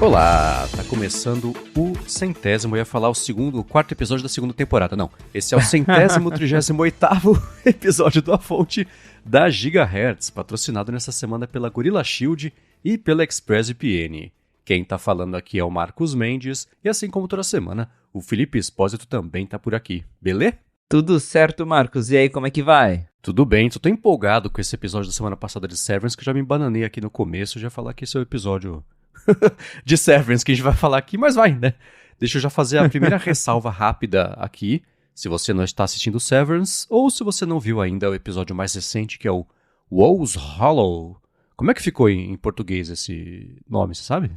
Olá, tá começando o 100º, eu ia falar o quarto episódio da segunda temporada, não. Esse é o 100º, 38º episódio do A Fonte da Gigahertz, patrocinado nessa semana pela Gorilla Shield e pela ExpressVPN. Quem tá falando aqui é o Marcos Mendes, e assim como toda semana, o Felipe Espósito também tá por aqui, beleza? Tudo certo, Marcos, e aí, como é que vai? Tudo bem, tô empolgado com esse episódio da semana passada de Severance, que eu já me embananei aqui no começo, já falar que esse é o episódio de Severance que a gente vai falar aqui, mas vai, né? Deixa eu já fazer a primeira ressalva rápida aqui, se você não está assistindo Severance, ou se você não viu ainda o episódio mais recente, que é o Wolves Hollow. Como é que ficou em português esse nome, você sabe?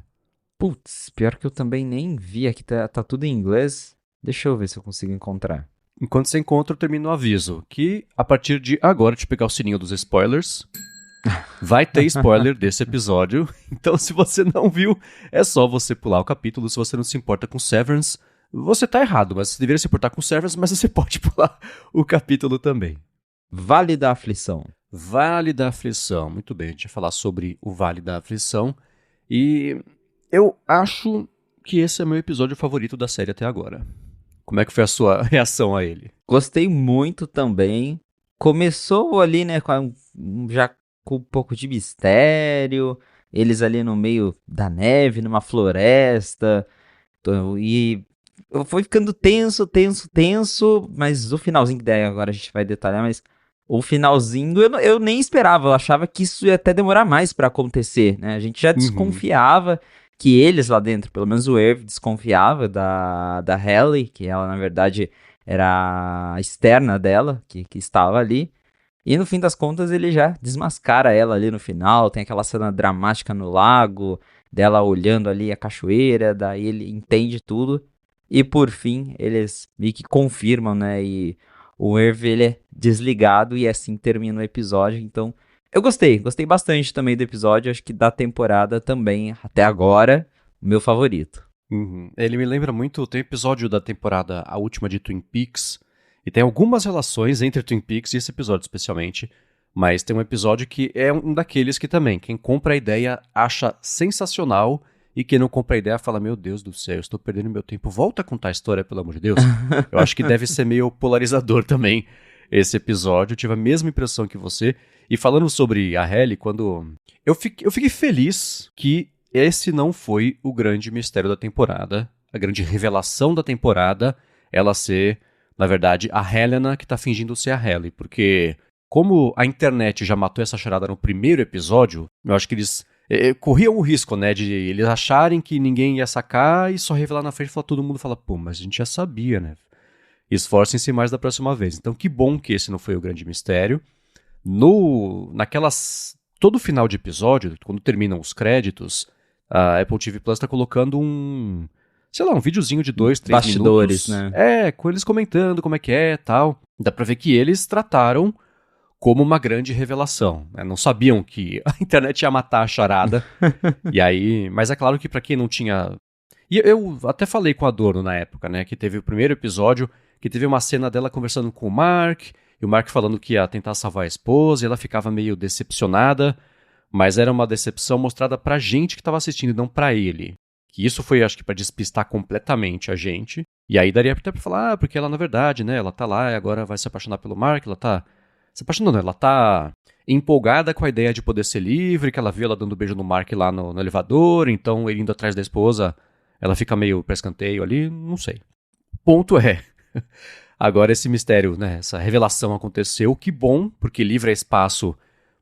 Putz, pior que eu também nem vi, aqui tá tudo em inglês. Deixa eu ver se eu consigo encontrar. Enquanto você encontra, eu termino o aviso, que a partir de agora, de pegar o sininho dos spoilers, vai ter spoiler desse episódio, então se você não viu, é só você pular o capítulo. Se você não se importa com Severance, você tá errado, mas você deveria se importar com Severance, mas você pode pular o capítulo também. Vale da Aflição. Vale da Aflição, muito bem, a gente vai falar sobre o Vale da Aflição, e eu acho que esse é meu episódio favorito da série até agora. Como é que foi a sua reação a ele? Gostei muito também. Começou ali, né, já com um pouco de mistério, eles ali no meio da neve, numa floresta, e foi ficando tenso, mas o finalzinho, que daí agora a gente vai detalhar, mas o finalzinho eu nem esperava, eu achava que isso ia até demorar mais pra acontecer, né? A gente já desconfiava que eles lá dentro, pelo menos o Irv desconfiava da Halle, que ela na verdade era a externa dela, que estava ali. E no fim das contas ele já desmascara ela ali no final, tem aquela cena dramática no lago, dela olhando ali a cachoeira, daí ele entende tudo. E por fim eles meio que confirmam, né, e o Irv ele é desligado e assim termina o episódio. Então eu gostei bastante também do episódio, acho que da temporada também, até agora, o meu favorito. Ele me lembra muito, tem episódio da temporada, a última de Twin Peaks, e tem algumas relações entre Twin Peaks e esse episódio especialmente, mas tem um episódio que é um daqueles que também, quem compra a ideia acha sensacional, e quem não compra a ideia fala, meu Deus do céu, eu estou perdendo meu tempo, volta a contar a história, pelo amor de Deus. Eu acho que deve ser meio polarizador também esse episódio, eu tive a mesma impressão que você. E falando sobre a Halle, quando eu fiquei feliz que esse não foi o grande mistério da temporada, a grande revelação da temporada, ela ser, na verdade, a Helena que tá fingindo ser a Halle, porque como a internet já matou essa charada no primeiro episódio, eu acho que eles corriam o risco, né, de eles acharem que ninguém ia sacar e só revelar na frente e todo mundo fala, pô, mas a gente já sabia, né? Esforcem-se mais da próxima vez. Então que bom que esse não foi o grande mistério. Todo final de episódio, quando terminam os créditos, a Apple TV Plus tá colocando um videozinho de 2, 3 Bastidores, minutos. né? Com eles comentando como é que é e tal. Dá pra ver que eles trataram como uma grande revelação, né? Não sabiam que a internet ia matar a charada. E aí, mas é claro que pra quem não tinha... E eu até falei com a Adorno na época, né, que teve o primeiro episódio, que teve uma cena dela conversando com o Mark, e o Mark falando que ia tentar salvar a esposa, e ela ficava meio decepcionada, mas era uma decepção mostrada pra gente que tava assistindo, e não pra ele. Que isso foi, acho que, pra despistar completamente a gente. E aí daria até pra falar, porque ela, na verdade, né, ela tá lá e agora vai se apaixonar pelo Mark, ela tá... Se apaixonando, ela tá empolgada com a ideia de poder ser livre, que ela viu ela dando beijo no Mark lá no elevador, então ele indo atrás da esposa, ela fica meio pra escanteio ali, não sei. Ponto é... Agora esse mistério, né, essa revelação aconteceu, que bom, porque livra espaço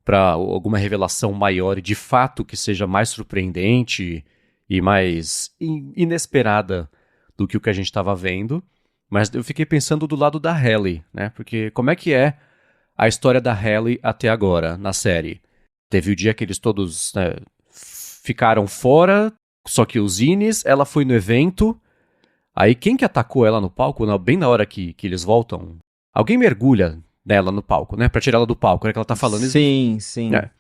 para alguma revelação maior e de fato que seja mais surpreendente e mais inesperada do que o que a gente estava vendo. Mas eu fiquei pensando do lado da Halle, né, porque como é que é a história da Halle até agora na série? Teve o dia que eles todos, né, ficaram fora, só que os Ines, ela foi no evento. Aí quem que atacou ela no palco, bem na hora que eles voltam, alguém mergulha nela no palco, né, pra tirar ela do palco, é que ela tá falando. Sim. É.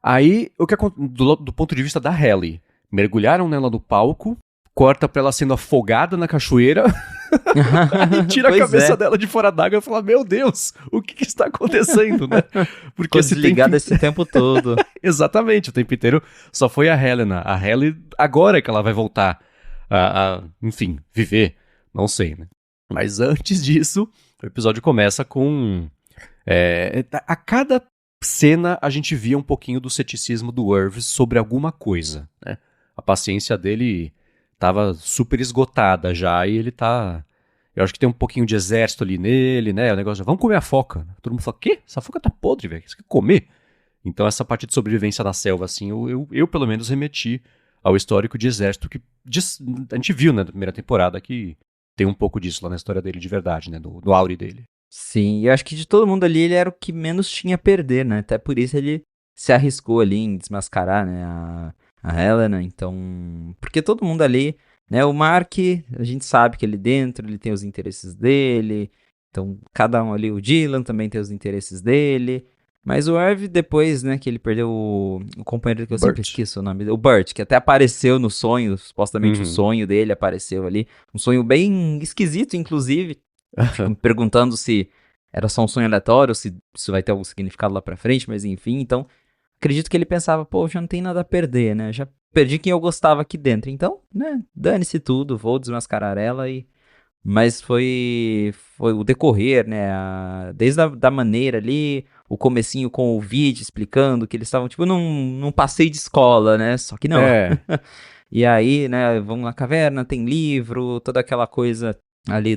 Aí, do ponto de vista da Halle, mergulharam nela no palco, corta pra ela sendo afogada na cachoeira, aí tira a Pois cabeça é. dela de fora d'água e fala, meu Deus, o que está acontecendo, né? Porque Ficou esse desligado tempo... esse tempo todo. Exatamente, o tempo inteiro só foi a Helena. A Halle, agora é que ela vai voltar enfim, viver, não sei, né? Mas antes disso, o episódio começa com... a cada cena a gente via um pouquinho do ceticismo do Irv sobre alguma coisa, né? A paciência dele tava super esgotada já e ele tá... Eu acho que tem um pouquinho de exército ali nele, né? O negócio de, vamos comer a foca. Todo mundo fala, quê? Essa foca tá podre, velho. Você quer comer? Então essa parte de sobrevivência na selva, assim, eu pelo menos remeti ao histórico de exército que a gente viu, né, na primeira temporada que tem um pouco disso lá na história dele de verdade, né, no Auri dele. Sim, e eu acho que de todo mundo ali ele era o que menos tinha a perder, né? Até por isso ele se arriscou ali em desmascarar, né, a Helena, então... Porque todo mundo ali, né, o Mark, a gente sabe que ali dentro ele tem os interesses dele, então cada um ali, o Dylan também tem os interesses dele, mas o Irv depois, né, que ele perdeu o companheiro que eu sempre Burt. esqueço o nome dele, o Burt, que até apareceu no sonho, supostamente o Uhum. sonho dele apareceu ali, um sonho bem esquisito, inclusive. Fico me perguntando se era só um sonho aleatório, se isso vai ter algum significado lá pra frente, mas enfim, então acredito que ele pensava, pô, já não tem nada a perder, né? Já perdi quem eu gostava aqui dentro, então, né, dane-se tudo, vou desmascarar ela e... Mas foi o decorrer, né, desde da maneira ali, o comecinho com o vídeo explicando que eles estavam, tipo, num passeio de escola, né, só que não. É, E aí, né, vão na caverna, tem livro, toda aquela coisa ali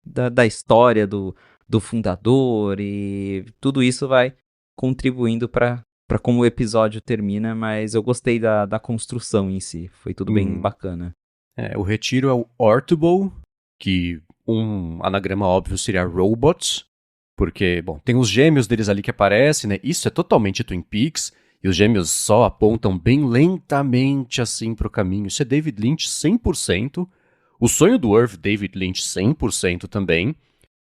da história do fundador e tudo isso vai contribuindo para como o episódio termina, mas eu gostei da construção em si, foi tudo bem bacana. o retiro é o Ortable, que um anagrama óbvio seria robots, porque, bom, tem os gêmeos deles ali que aparecem, né? Isso é totalmente Twin Peaks, e os gêmeos só apontam bem lentamente assim pro caminho. Isso é David Lynch 100%. O sonho do Irv, David Lynch 100% também.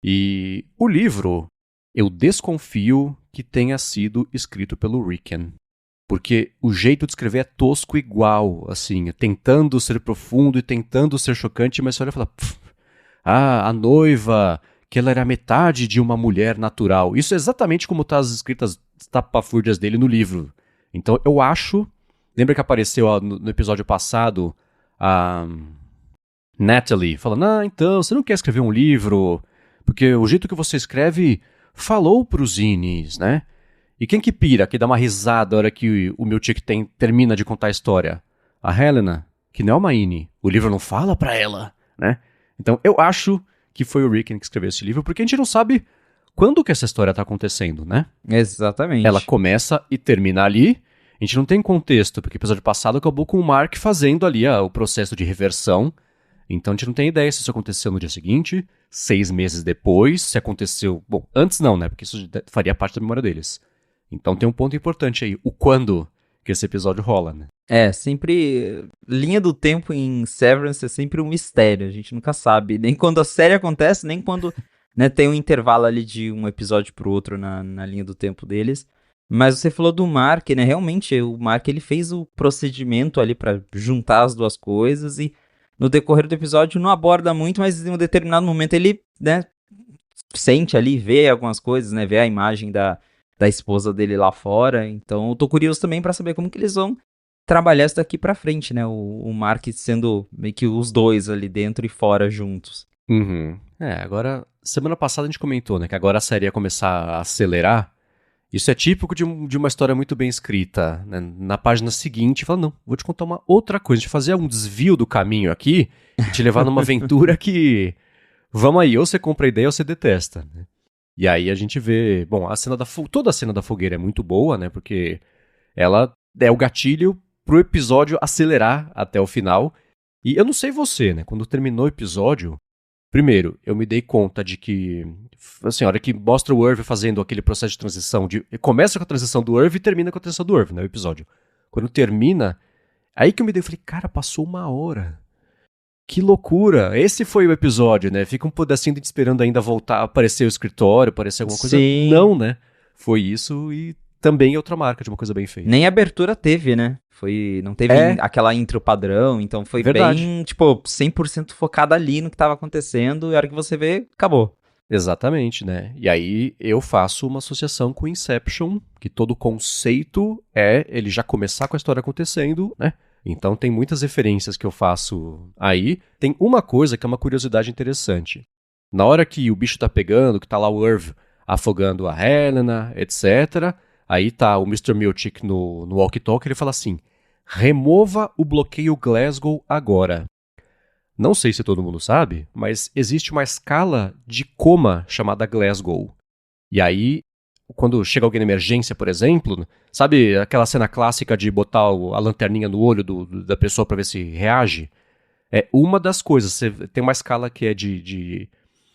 E o livro, eu desconfio que tenha sido escrito pelo Riken. Porque o jeito de escrever é tosco igual, assim, tentando ser profundo e tentando ser chocante, mas você olha e fala, a noiva, que ela era metade de uma mulher natural. Isso é exatamente como tá as escritas tapafúrdias dele no livro. Então eu acho, lembra que apareceu no episódio passado a Natalie falando, então, você não quer escrever um livro, porque o jeito que você escreve falou pros Zines, né? E quem que pira, que dá uma risada na hora que o meu Chick termina de contar a história? A Helena, que não é uma Ine. O livro não fala pra ela, né? Então eu acho que foi o Riken que escreveu esse livro, porque a gente não sabe quando que essa história tá acontecendo, né? Exatamente. Ela começa e termina ali. A gente não tem contexto, porque o episódio passado acabou com o Mark fazendo ali o processo de reversão. Então a gente não tem ideia se isso aconteceu no dia seguinte, 6 meses depois, se aconteceu... Bom, antes não, né? Porque isso faria parte da memória deles. Então tem um ponto importante aí, o quando que esse episódio rola, né? Sempre... Linha do tempo em Severance é sempre um mistério, a gente nunca sabe. Nem quando a série acontece, nem quando, né, tem um intervalo ali de um episódio pro outro na linha do tempo deles. Mas você falou do Mark, né? Realmente, o Mark, ele fez o procedimento ali pra juntar as duas coisas e no decorrer do episódio não aborda muito, mas em um determinado momento ele, né, sente ali, vê algumas coisas, né? Vê a imagem da esposa dele lá fora. Então eu tô curioso também pra saber como que eles vão trabalhar isso daqui pra frente, né? O Mark sendo meio que os dois ali dentro e fora juntos. Uhum. Agora, semana passada a gente comentou, né, que agora a série ia começar a acelerar. Isso é típico de uma história muito bem escrita, né? Na página seguinte, fala, não, vou te contar uma outra coisa, a gente fazer um desvio do caminho aqui e te levar numa aventura que, vamos aí, ou você compra a ideia ou você detesta, né? E aí a gente vê, bom, toda a cena da fogueira é muito boa, né, porque ela é o gatilho pro episódio acelerar até o final. E eu não sei você, né, quando terminou o episódio, primeiro, eu me dei conta de que, assim, a hora que mostra o Irv fazendo aquele processo de transição, começa com a transição do Irv e termina com a transição do Irv, né, o episódio. Quando termina, aí que eu me dei, falei, cara, passou 1 hora. Que loucura! Esse foi o episódio, né? Fica um pedacinho de esperando ainda voltar, aparecer o escritório, aparecer alguma coisa. Sim. Não, né? Foi isso e também é outra marca de uma coisa bem feita. Nem abertura teve, né? Não teve aquela intro padrão, então foi bem, tipo, 100% focado ali no que tava acontecendo, e a hora que você vê, acabou. Exatamente, né? E aí eu faço uma associação com Inception, que todo o conceito é ele já começar com a história acontecendo, né? Então tem muitas referências que eu faço aí. Tem uma coisa que é uma curiosidade interessante. Na hora que o bicho tá pegando, que tá lá o Irv afogando a Helena, etc., aí tá o Mr. Milchick no walkie-talkie, ele fala assim, remova o bloqueio Glasgow agora. Não sei se todo mundo sabe, mas existe uma escala de coma chamada Glasgow. E aí, quando chega alguém na emergência, por exemplo, sabe aquela cena clássica de botar a lanterninha no olho da pessoa para ver se reage? É uma das coisas. Você tem uma escala que é de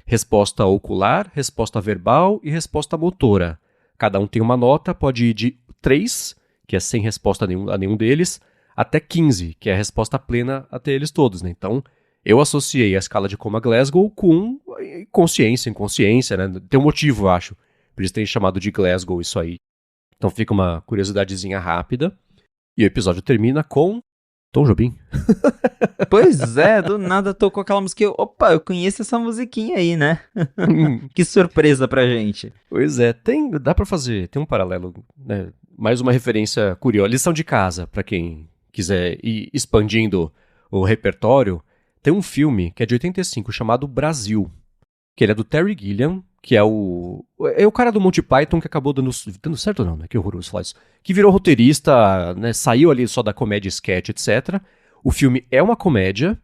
resposta ocular, resposta verbal e resposta motora. Cada um tem uma nota, pode ir de 3, que é sem resposta a nenhum deles, até 15, que é a resposta plena até eles todos, né? Então, eu associei a escala de coma Glasgow com consciência, inconsciência, né? Tem um motivo, eu acho, por eles terem chamado de Glasgow isso aí. Então fica uma curiosidadezinha rápida. E o episódio termina com Tom Jobim. Pois é, do nada tocou aquela música. Opa, eu conheço essa musiquinha aí, né? Que surpresa pra gente. Pois é, dá pra fazer, tem um paralelo, né? Mais uma referência curiosa. Lição de casa, pra quem quiser ir expandindo o repertório. Tem um filme que é de 85 chamado Brasil, que ele é do Terry Gilliam, que é o cara do Monty Python que acabou dando certo não, né? Que horroroso falar isso. Que virou roteirista, né? Saiu ali só da comédia sketch, etc. O filme é uma comédia,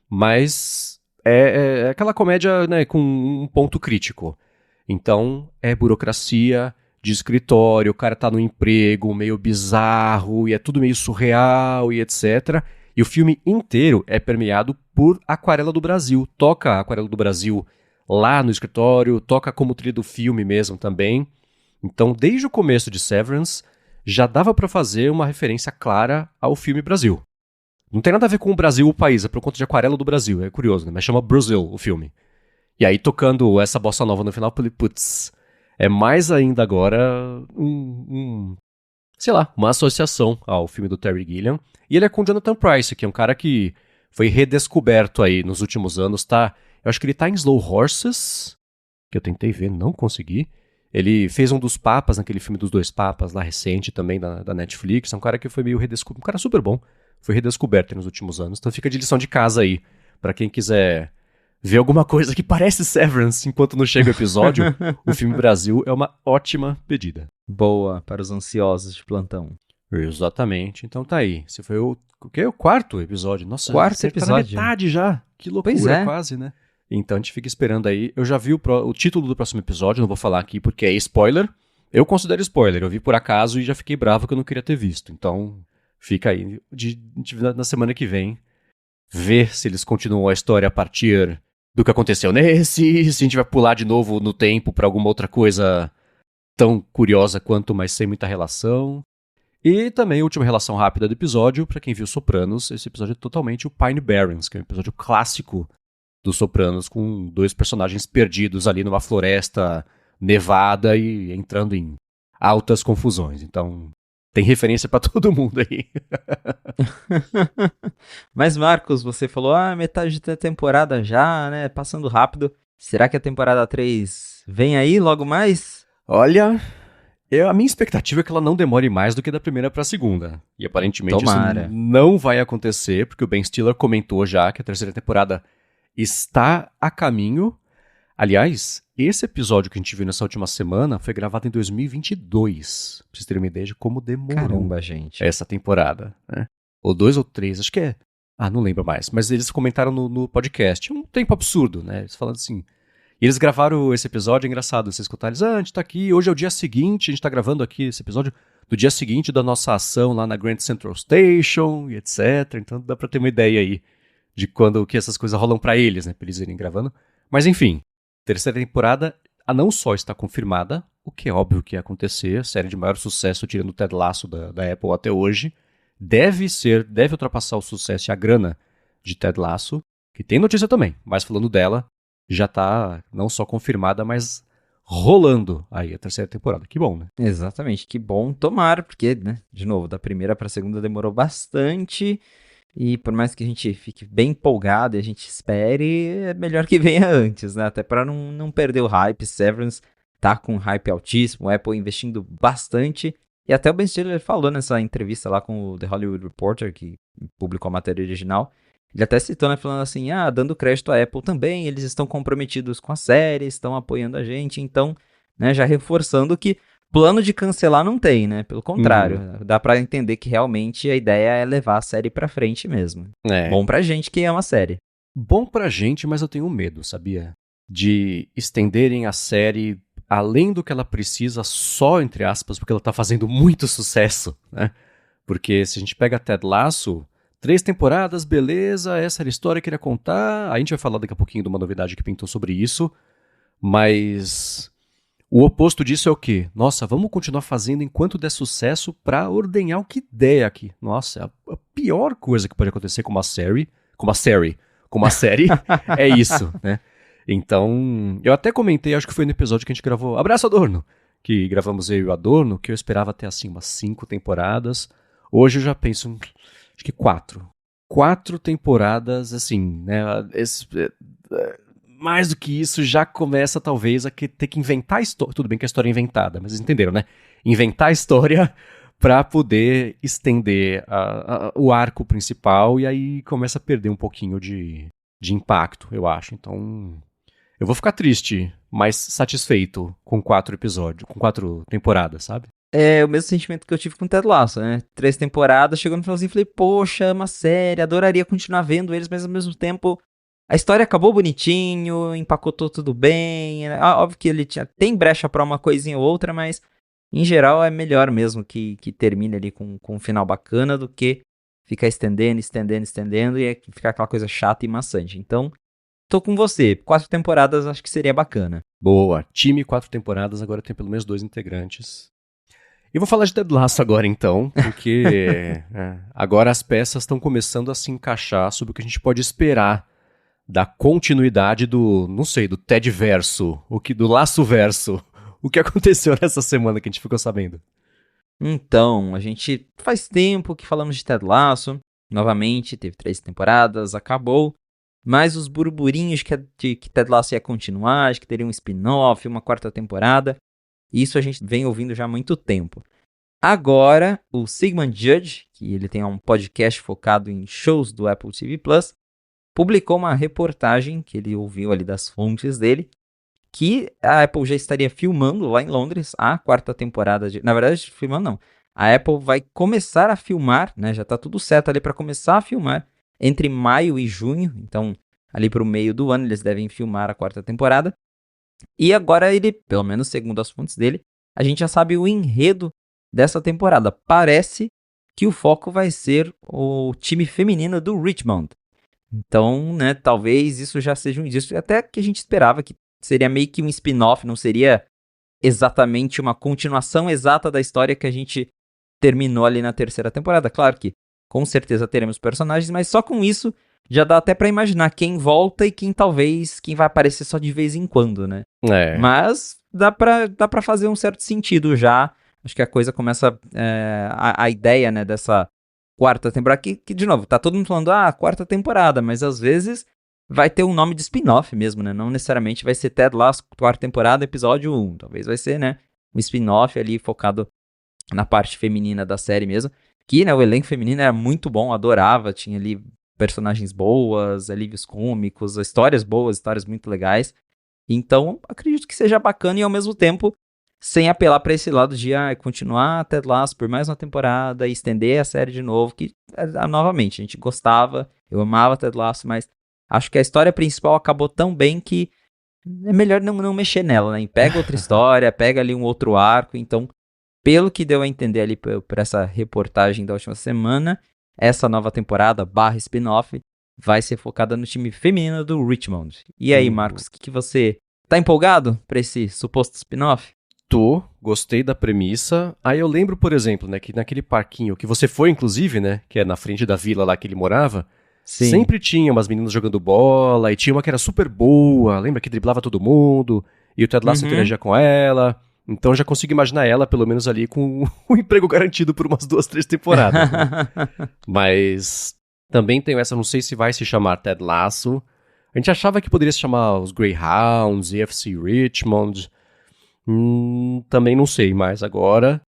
mas é aquela comédia, né, com um ponto crítico. Então, é burocracia de escritório, o cara tá no emprego meio bizarro, e é tudo meio surreal e etc. E o filme inteiro é permeado por Aquarela do Brasil. Toca a Aquarela do Brasil lá no escritório, toca como trilha do filme mesmo também. Então, desde o começo de Severance, já dava pra fazer uma referência clara ao filme Brasil. Não tem nada a ver com o Brasil, o país, é por conta de Aquarela do Brasil, é curioso, né? Mas chama Brasil o filme. E aí, tocando essa bossa nova no final, eu falei, putz, é mais ainda agora sei lá, uma associação ao filme do Terry Gilliam. E ele é com o Jonathan Pryce, que é um cara que foi redescoberto aí nos últimos anos, tá? Eu acho que ele tá em Slow Horses, que eu tentei ver, não consegui. Ele fez um dos Papas, naquele filme dos dois Papas, lá recente também, da Netflix. É um cara que foi meio redescoberto, um cara super bom. Foi redescoberto nos últimos anos. Então fica de lição de casa aí, pra quem quiser ver alguma coisa que parece Severance enquanto não chega o episódio. O filme Brasil é uma ótima pedida. Boa, para os ansiosos de plantão. Exatamente. Então tá aí. Esse foi o quarto episódio. Nossa, Quarto episódio. Tá na metade já. Que loucura, Pois é. quase, né? Então a gente fica esperando aí. Eu já vi o título do próximo episódio, não vou falar aqui porque é spoiler. Eu considero spoiler. Eu vi por acaso e já fiquei bravo que eu não queria ter visto. Então fica aí na semana que vem. Ver se eles continuam a história a partir do que aconteceu nesse. Se a gente vai pular de novo no tempo pra alguma outra coisa tão curiosa quanto, mas sem muita relação. E também a última relação rápida do episódio, pra quem viu Sopranos, esse episódio é totalmente o Pine Barrens, que é um episódio clássico dos Sopranos, com dois personagens perdidos ali numa floresta nevada e entrando em altas confusões. Então, tem referência pra todo mundo aí. Mas, Marcos, você falou, metade da temporada já, né? Passando rápido. Será que a temporada 3 vem aí logo mais? Olha, a minha expectativa é que ela não demore mais do que da primeira pra segunda. E aparentemente Tomara. Isso não vai acontecer, porque o Ben Stiller comentou já que a terceira temporada está a caminho. Aliás, esse episódio que a gente viu nessa última semana foi gravado em 2022. Pra vocês terem uma ideia de como demorou. Caramba, gente. Essa temporada, né? Ou 2 ou 3, acho que é. Não lembro mais. Mas eles comentaram no podcast. Um tempo absurdo, né? Eles falando assim. E eles gravaram esse episódio, é engraçado você escutar eles. A gente tá aqui, hoje é o dia seguinte, a gente tá gravando aqui esse episódio do dia seguinte da nossa ação lá na Grand Central Station e etc. Então dá pra ter uma ideia aí de quando que essas coisas rolam pra eles, né? Pra eles irem gravando. Mas enfim, terceira temporada, não só está confirmada, o que é óbvio que ia acontecer, a série de maior sucesso tirando o Ted Lasso da Apple até hoje, deve ultrapassar o sucesso e a grana de Ted Lasso, que tem notícia também, mas falando dela, já tá não só confirmada, mas rolando aí a terceira temporada. Que bom, né? Exatamente, que bom, tomara, porque, né, de novo, da primeira pra segunda demorou bastante, e por mais que a gente fique bem empolgado e a gente espere, é melhor que venha antes, né, até pra não perder o hype. Severance tá com um hype altíssimo, a Apple investindo bastante, e até o Ben Stiller falou nessa entrevista lá com o The Hollywood Reporter, que publicou a matéria original, ele até citou, né, falando assim, dando crédito à Apple também, eles estão comprometidos com a série, estão apoiando a gente, então, né, já reforçando que plano de cancelar não tem, né, pelo contrário, dá pra entender que realmente a ideia é levar a série pra frente mesmo. Bom pra gente que ama a série. Bom pra gente, mas eu tenho medo, sabia? De estenderem a série além do que ela precisa, só entre aspas, porque ela tá fazendo muito sucesso, né? Porque se a gente pega Ted Lasso, 3 temporadas, beleza, essa era a história que eu queria contar. A gente vai falar daqui a pouquinho de uma novidade que pintou sobre isso, mas o oposto disso é o quê? Nossa, vamos continuar fazendo enquanto der sucesso pra ordenhar o que der aqui. Nossa, a pior coisa que pode acontecer com uma série é isso, né? Então, eu até comentei, acho que foi no episódio que a gente gravou Abraço Adorno, que gravamos eu e o Adorno, que eu esperava ter assim umas 5 temporadas. Hoje eu já penso, acho que 4. 4 temporadas, assim, né? Mais do que isso, já começa talvez a ter que inventar a história. Tudo bem que a história é inventada, mas vocês entenderam, né? Inventar a história pra poder estender o arco principal, e aí começa a perder um pouquinho de impacto, eu acho. Então, eu vou ficar triste, mas satisfeito com 4 episódios, com 4 temporadas, sabe? É o mesmo sentimento que eu tive com o Ted Lasso, né? 3 temporadas, chegou no finalzinho e falei, poxa, é uma série, adoraria continuar vendo eles, mas ao mesmo tempo a história acabou bonitinho, empacotou tudo bem. Óbvio que ele tem brecha pra uma coisinha ou outra, mas em geral é melhor mesmo que termine ali com um final bacana do que ficar estendendo e ficar aquela coisa chata e maçante. Então, tô com você. 4 temporadas acho que seria bacana. Boa. Time 4 temporadas, agora tem pelo menos 2 integrantes. E vou falar de Ted Lasso agora então, porque agora as peças estão começando a se encaixar sobre o que a gente pode esperar da continuidade do, não sei, do Ted verso, do Laço verso. O que aconteceu nessa semana que a gente ficou sabendo? Então, a gente faz tempo que falamos de Ted Lasso. Novamente, teve 3 temporadas, acabou. Mas os burburinhos que Ted Lasso ia continuar, acho que teria um spin-off, uma 4ª temporada. Isso a gente vem ouvindo já há muito tempo. Agora, o Sigmund Judge, que ele tem um podcast focado em shows do Apple TV Plus, publicou uma reportagem que ele ouviu ali das fontes dele, que a Apple já estaria filmando lá em Londres a 4ª temporada na verdade, filmando não. A Apple vai começar a filmar, né? Já tá tudo certo ali para começar a filmar entre maio e junho. Então, ali pro meio do ano, eles devem filmar a 4ª temporada. E agora ele, pelo menos segundo as fontes dele, a gente já sabe o enredo dessa temporada. Parece que o foco vai ser o time feminino do Richmond. Então, né, talvez isso já seja um indício, até que a gente esperava que seria meio que um spin-off, não seria exatamente uma continuação exata da história que a gente terminou ali na 3ª temporada. Claro que, com certeza, teremos personagens, mas só com isso já dá até pra imaginar quem volta e quem vai aparecer só de vez em quando, né? Mas dá pra fazer um certo sentido já. Acho que a coisa começa, a ideia, né, dessa 4ª temporada, que, de novo, tá todo mundo falando, 4ª temporada, mas às vezes vai ter um nome de spin-off mesmo, né? Não necessariamente vai ser Ted Lasso, 4ª temporada, episódio 1. Talvez vai ser, né, um spin-off ali focado na parte feminina da série mesmo. Que, né, o elenco feminino era muito bom, adorava, tinha ali personagens boas, alívios cômicos, histórias boas, histórias muito legais. Então, acredito que seja bacana e ao mesmo tempo sem apelar para esse lado de continuar Ted Lasso por mais uma temporada e estender a série de novo, que novamente, a gente gostava, eu amava Ted Lasso, mas acho que a história principal acabou tão bem que é melhor não mexer nela, né? E pega outra história, pega ali um outro arco. Então, pelo que deu a entender ali por essa reportagem da última semana, essa nova temporada / spin-off vai ser focada no time feminino do Richmond. E aí, Marcos, o que você tá empolgado para esse suposto spin-off? Gostei da premissa. Aí eu lembro, por exemplo, né, que naquele parquinho que você foi, inclusive, né, que é na frente da vila lá que ele morava, sempre tinha umas meninas jogando bola, e tinha uma que era super boa, lembra que driblava todo mundo, e o Ted Lasso interagia com ela. Então já consigo imaginar ela, pelo menos ali, com o emprego garantido por umas 2, 3 temporadas. Né? Mas também tenho essa, não sei se vai se chamar Ted Lasso. A gente achava que poderia se chamar os Greyhounds, EFC Richmond. Também não sei mais agora.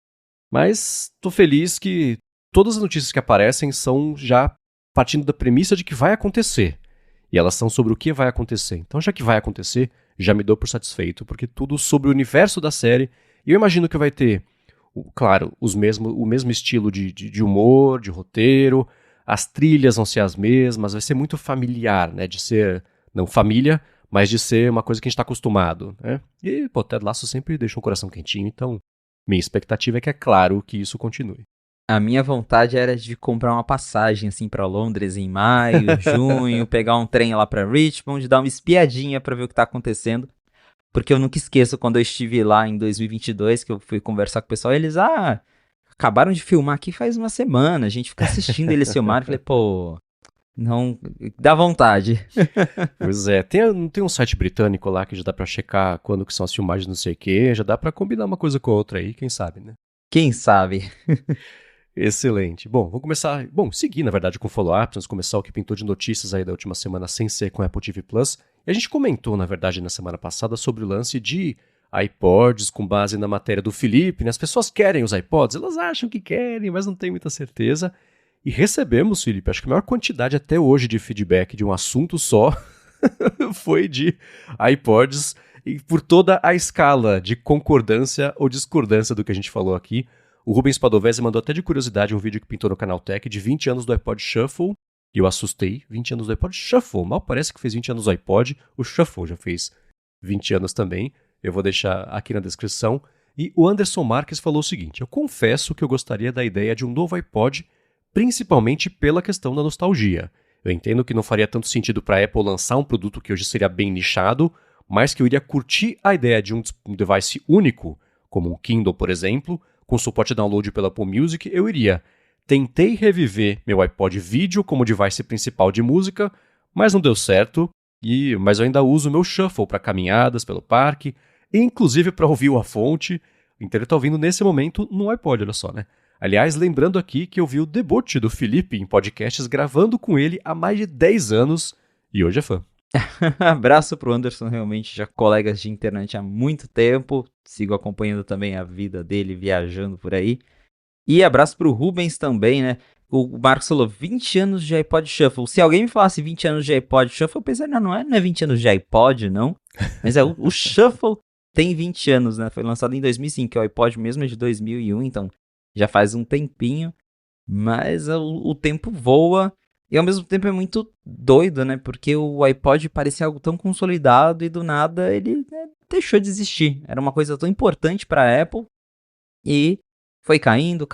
Mas tô feliz que todas as notícias que aparecem são já partindo da premissa de que vai acontecer. E elas são sobre o que vai acontecer. Então, já que vai acontecer, já me dou por satisfeito, porque tudo sobre o universo da série, e eu imagino que vai ter, claro, o mesmo estilo de humor, de roteiro, as trilhas vão ser as mesmas, vai ser muito familiar, né, de ser, não família, mas de ser uma coisa que a gente está acostumado, né? E, pô, Ted Lasso sempre deixa o coração quentinho, então minha expectativa é que é claro que isso continue. A minha vontade era de comprar uma passagem, assim, pra Londres em maio, junho, pegar um trem lá pra Richmond, dar uma espiadinha pra ver o que tá acontecendo. Porque eu nunca esqueço quando eu estive lá em 2022, que eu fui conversar com o pessoal, eles, acabaram de filmar aqui faz uma semana, a gente fica assistindo eles filmar, eu falei, pô, não, dá vontade. Pois é, não tem um site britânico lá que já dá pra checar quando que são as filmagens, não sei o quê, já dá pra combinar uma coisa com a outra aí, quem sabe, né? Quem sabe? Excelente. Bom, vamos começar. Bom, seguir, na verdade, com o follow-up, vamos começar o que pintou de notícias aí da última semana sem ser com a Apple TV Plus. E a gente comentou, na verdade, na semana passada sobre o lance de iPods com base na matéria do Felipe, né? As pessoas querem os iPods, elas acham que querem, mas não tem muita certeza. E recebemos, Felipe, acho que a maior quantidade até hoje de feedback de um assunto só foi de iPods e por toda a escala de concordância ou discordância do que a gente falou aqui. O Rubens Padovese mandou até de curiosidade um vídeo que pintou no canal Tech de 20 anos do iPod Shuffle. E eu assustei, 20 anos do iPod Shuffle. Mal parece que fez 20 anos do iPod. O Shuffle já fez 20 anos também. Eu vou deixar aqui na descrição. E o Anderson Marques falou o seguinte: eu confesso que eu gostaria da ideia de um novo iPod, principalmente pela questão da nostalgia. Eu entendo que não faria tanto sentido para a Apple lançar um produto que hoje seria bem nichado, mas que eu iria curtir a ideia de um device único, como um Kindle, por exemplo, com suporte download pela Apple Music, eu iria. Tentei reviver meu iPod Video como device principal de música, mas não deu certo, mas eu ainda uso meu Shuffle para caminhadas pelo parque, e inclusive para ouvir o A Fonte. Então ele está ouvindo nesse momento no iPod, olha só, né? Aliás, lembrando aqui que eu vi o debut do Felipe em podcasts gravando com ele há mais de 10 anos, e hoje é fã. Abraço pro Anderson, realmente já colegas de internet há muito tempo, sigo acompanhando também a vida dele viajando por aí. E abraço pro Rubens também, né? O Marcos falou 20 anos de iPod Shuffle. Se alguém me falasse 20 anos de iPod Shuffle, eu pensaria, não é 20 anos de iPod, não. Mas o Shuffle tem 20 anos, né? Foi lançado em 2005, o iPod mesmo é de 2001, então já faz um tempinho. Mas o tempo voa. E ao mesmo tempo é muito doido, né? Porque o iPod parecia algo tão consolidado e do nada ele deixou de existir. Era uma coisa tão importante para a Apple e foi caindo.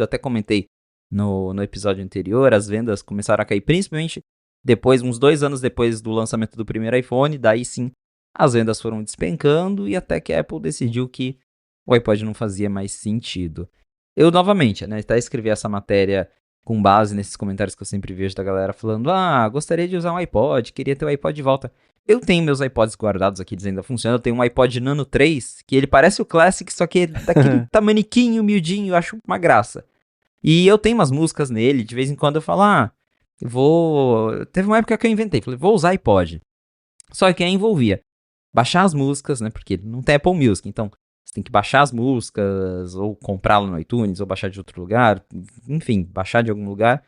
Até comentei no episódio anterior, as vendas começaram a cair, principalmente depois, uns 2 anos depois do lançamento do primeiro iPhone. Daí sim, as vendas foram despencando e até que a Apple decidiu que o iPod não fazia mais sentido. Eu novamente, né? Até escrevi essa matéria com base nesses comentários que eu sempre vejo da galera falando, gostaria de usar um iPod, queria ter o iPod de volta. Eu tenho meus iPods guardados aqui, dizendo que funciona. Eu tenho um iPod Nano 3, que ele parece o Classic, só que ele tá daquele tamaniquinho, miudinho, eu acho uma graça. E eu tenho umas músicas nele, de vez em quando eu falo, Teve uma época que eu inventei, falei, vou usar iPod. Só que aí envolvia baixar as músicas, né, porque não tem Apple Music, então você tem que baixar as músicas, ou comprá-lo no iTunes, ou baixar de outro lugar, enfim, baixar de algum lugar,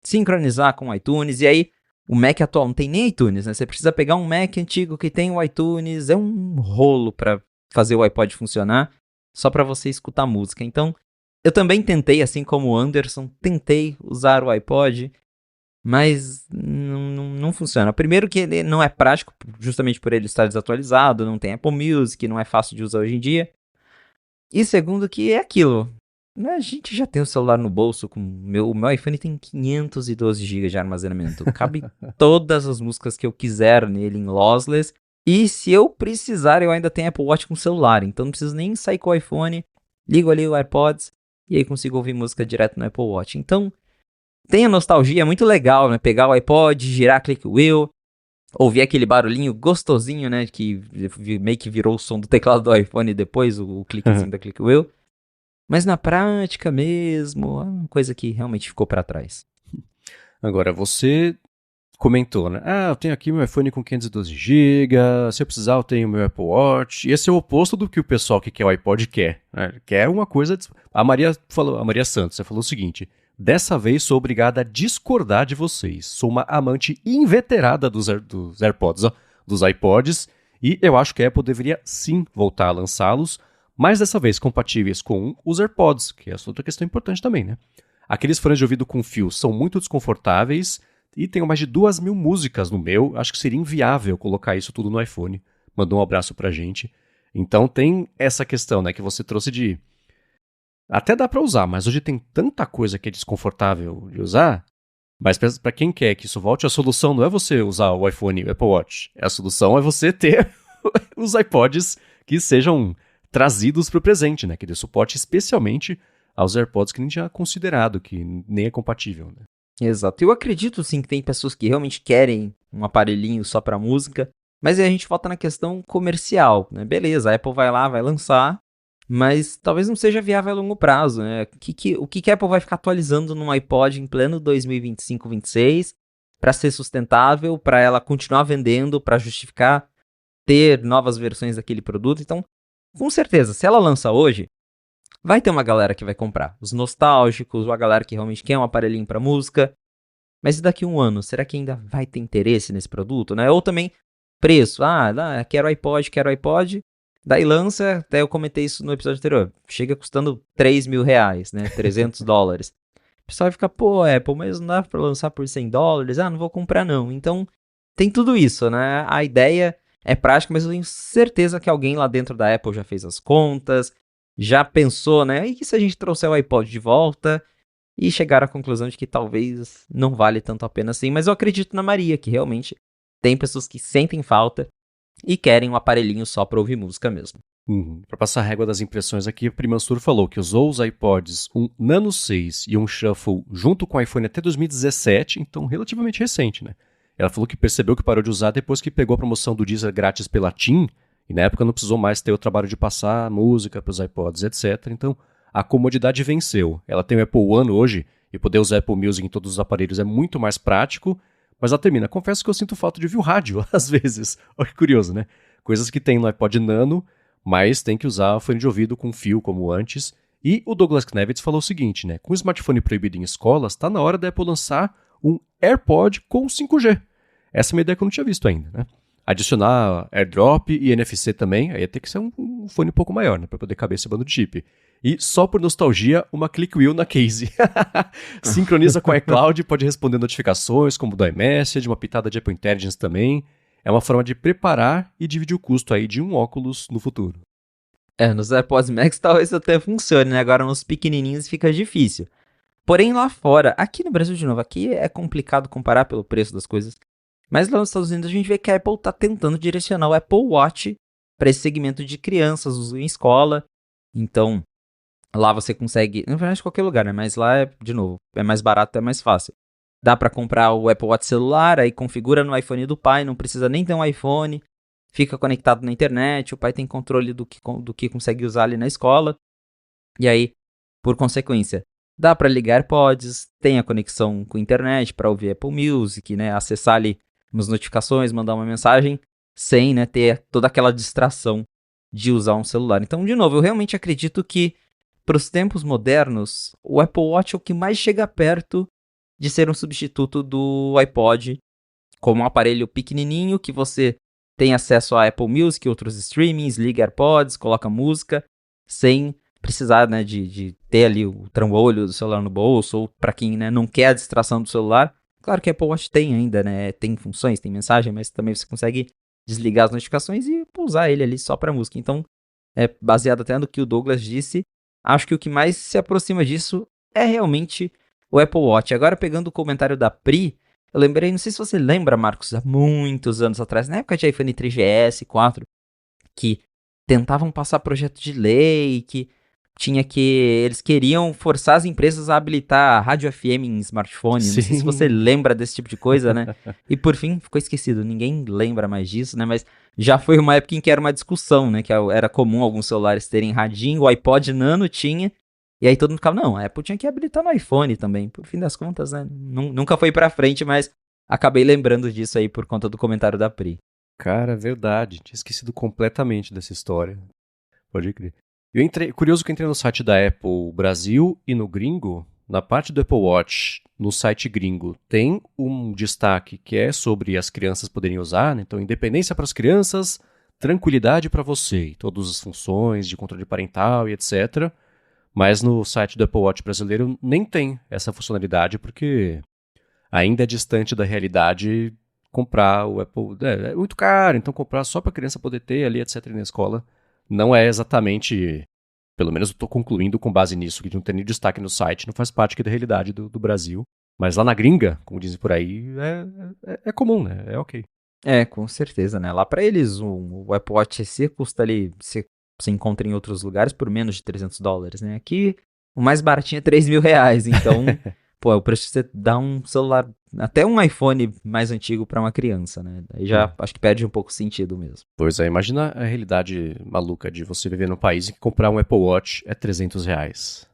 sincronizar com o iTunes, e aí o Mac atual não tem nem iTunes, né? Você precisa pegar um Mac antigo que tem o iTunes, é um rolo para fazer o iPod funcionar, só para você escutar música. Então, eu também tentei, assim como o Anderson, tentei usar o iPod, mas não funciona. Primeiro que ele não é prático, justamente por ele estar desatualizado, não tem Apple Music, não é fácil de usar hoje em dia. E segundo que é aquilo, né? A gente já tem o celular no bolso, o meu iPhone tem 512 GB de armazenamento. Cabe todas as músicas que eu quiser nele em lossless. E se eu precisar, eu ainda tenho Apple Watch com celular, então não preciso nem sair com o iPhone, ligo ali o AirPods e aí consigo ouvir música direto no Apple Watch. Então, tem a nostalgia, é muito legal, né? Pegar o iPod, girar click wheel ouvir aquele barulhinho gostosinho, né, que meio que virou o som do teclado do iPhone depois, o cliquezinho da Click Wheel. Mas na prática mesmo, é uma coisa que realmente ficou pra trás. Agora, você comentou, né? Ah, eu tenho aqui meu iPhone com 512 GB, se eu precisar eu tenho meu Apple Watch. E esse é o oposto do que o pessoal que quer o iPod quer, né? Quer uma coisa... A Maria Santos, você falou o seguinte: dessa vez sou obrigada a discordar de vocês. Sou uma amante inveterada dos AirPods, ó, dos iPods, e eu acho que a Apple deveria sim voltar a lançá-los, mas dessa vez compatíveis com os AirPods, que é outra questão importante também, né? Aqueles fones de ouvido com fio são muito desconfortáveis e tenho mais de 2.000 músicas no meu. Acho que seria inviável colocar isso tudo no iPhone. Mandou um abraço pra gente. Então tem essa questão, né, que você trouxe de... Até dá pra usar, mas hoje tem tanta coisa que é desconfortável de usar. Mas pra quem quer que isso volte, a solução não é você usar o iPhone e o Apple Watch. A solução é você ter os iPods que sejam trazidos pro presente, né, que dê suporte especialmente aos AirPods que nem tinha considerado, que nem é compatível, né? Exato. Eu acredito sim que tem pessoas que realmente querem um aparelhinho só pra música, mas aí a gente volta na questão comercial, né? Beleza, a Apple vai lá, vai lançar, mas talvez não seja viável a longo prazo, né? O que a Apple vai ficar atualizando num iPod em pleno 2025, 26 para ser sustentável, para ela continuar vendendo, para justificar ter novas versões daquele produto? Então, com certeza, se ela lança hoje, vai ter uma galera que vai comprar. Os nostálgicos, ou a galera que realmente quer um aparelhinho pra música. Mas e daqui a um ano, será que ainda vai ter interesse nesse produto, né? Ou também, preço. Quero iPod. Daí lança, até eu comentei isso no episódio anterior, chega custando R$3.000, né? $300. O pessoal vai ficar, pô, Apple, mas não dá pra lançar por $100? Não vou comprar não. Então, tem tudo isso, né? A ideia é prática, mas eu tenho certeza que alguém lá dentro da Apple já fez as contas, já pensou, né? E se a gente trouxer o iPod de volta? E chegaram à conclusão de que talvez não vale tanto a pena assim. Mas eu acredito na Maria, que realmente tem pessoas que sentem falta e querem um aparelhinho só para ouvir música mesmo. Para passar a régua das impressões aqui, o Primansur falou que usou os iPods, um Nano 6 e um Shuffle junto com o iPhone até 2017, então relativamente recente, né? Ela falou que percebeu que parou de usar depois que pegou a promoção do Deezer grátis pela TIM, e na época não precisou mais ter o trabalho de passar música para os iPods, etc. Então a comodidade venceu. Ela tem o Apple One hoje, e poder usar Apple Music em todos os aparelhos é muito mais prático, mas ela termina. Confesso que eu sinto falta de ouvir o rádio, às vezes. Olha que curioso, né? Coisas que tem no iPod Nano, mas tem que usar fone de ouvido com fio como antes. E o Douglas Knevitz falou o seguinte, né? Com o smartphone proibido em escolas, está na hora da Apple lançar um AirPod com 5G. Essa é uma ideia que eu não tinha visto ainda, né? Adicionar AirDrop e NFC também, aí ia ter que ser um fone um pouco maior, né? Para poder caber esse bando de chip. E só por nostalgia, uma Click Wheel na case. Sincroniza com a iCloud, pode responder notificações, como do iMessage, uma pitada de Apple Intelligence também. É uma forma de preparar e dividir o custo aí de um óculos no futuro. Nos AirPods Max talvez até funcione, né? Agora nos pequenininhos fica difícil. Porém lá fora, aqui no Brasil de novo, aqui é complicado comparar pelo preço das coisas. Mas lá nos Estados Unidos a gente vê que a Apple está tentando direcionar o Apple Watch para esse segmento de crianças, uso em escola. Então, lá você consegue, na verdade, em qualquer lugar, né? Mas lá, de novo, é mais barato, é mais fácil. Dá para comprar o Apple Watch celular, aí configura no iPhone do pai, não precisa nem ter um iPhone, fica conectado na internet, o pai tem controle do que consegue usar ali na escola. E aí, por consequência, dá para ligar AirPods, tem a conexão com a internet para ouvir Apple Music, né? Acessar ali umas notificações, mandar uma mensagem, sem, né, ter toda aquela distração de usar um celular. Então, de novo, eu realmente acredito que para os tempos modernos, o Apple Watch é o que mais chega perto de ser um substituto do iPod, como um aparelho pequenininho que você tem acesso a Apple Music, outros streamings, liga AirPods, coloca música, sem precisar, né, de ter ali o trambolho do celular no bolso, ou para quem, né, não quer a distração do celular. Claro que a Apple Watch tem ainda, né, tem funções, tem mensagem, mas também você consegue desligar as notificações e usar ele ali só para música. Então, baseado até no que o Douglas disse, acho que o que mais se aproxima disso é realmente o Apple Watch. Agora, pegando o comentário da Pri, eu lembrei, não sei se você lembra, Marcos, há muitos anos atrás, na época de iPhone 3GS, 4, que tentavam passar projeto de lei, que eles queriam forçar as empresas a habilitar a rádio FM em smartphone. Não sei se você lembra desse tipo de coisa, né? E por fim, ficou esquecido. Ninguém lembra mais disso, né? Mas já foi uma época em que era uma discussão, né? Que era comum alguns celulares terem radinho, o iPod Nano tinha. E aí todo mundo ficava, não, a Apple tinha que habilitar no iPhone também. Por fim das contas, né? Nunca foi pra frente, mas acabei lembrando disso aí por conta do comentário da Pri. Cara, verdade. Tinha esquecido completamente dessa história. Pode crer. Curioso que eu entrei no site da Apple Brasil e no gringo, na parte do Apple Watch, no site gringo, tem um destaque que é sobre as crianças poderem usar, né? Então, independência para as crianças, tranquilidade para você, e todas as funções de controle parental e etc. Mas no site do Apple Watch brasileiro nem tem essa funcionalidade, porque ainda é distante da realidade comprar o Apple. É muito caro, então comprar só para a criança poder ter ali, etc. na escola, não é exatamente. Pelo menos eu estou concluindo com base nisso, que não tem nem destaque no site, não faz parte aqui da realidade do Brasil. Mas lá na gringa, como dizem por aí, é comum, né? É ok. É, com certeza, né? Lá pra eles, o Apple Watch SE custa ali, você encontra em outros lugares por menos de $300, né? Aqui, o mais baratinho é R$3.000, então, pô, é o preço de você dar um celular, até um iPhone mais antigo pra uma criança, né? Aí já acho que perde um pouco o sentido mesmo. Pois é, imagina a realidade maluca de você viver num país em que comprar um Apple Watch é R$300.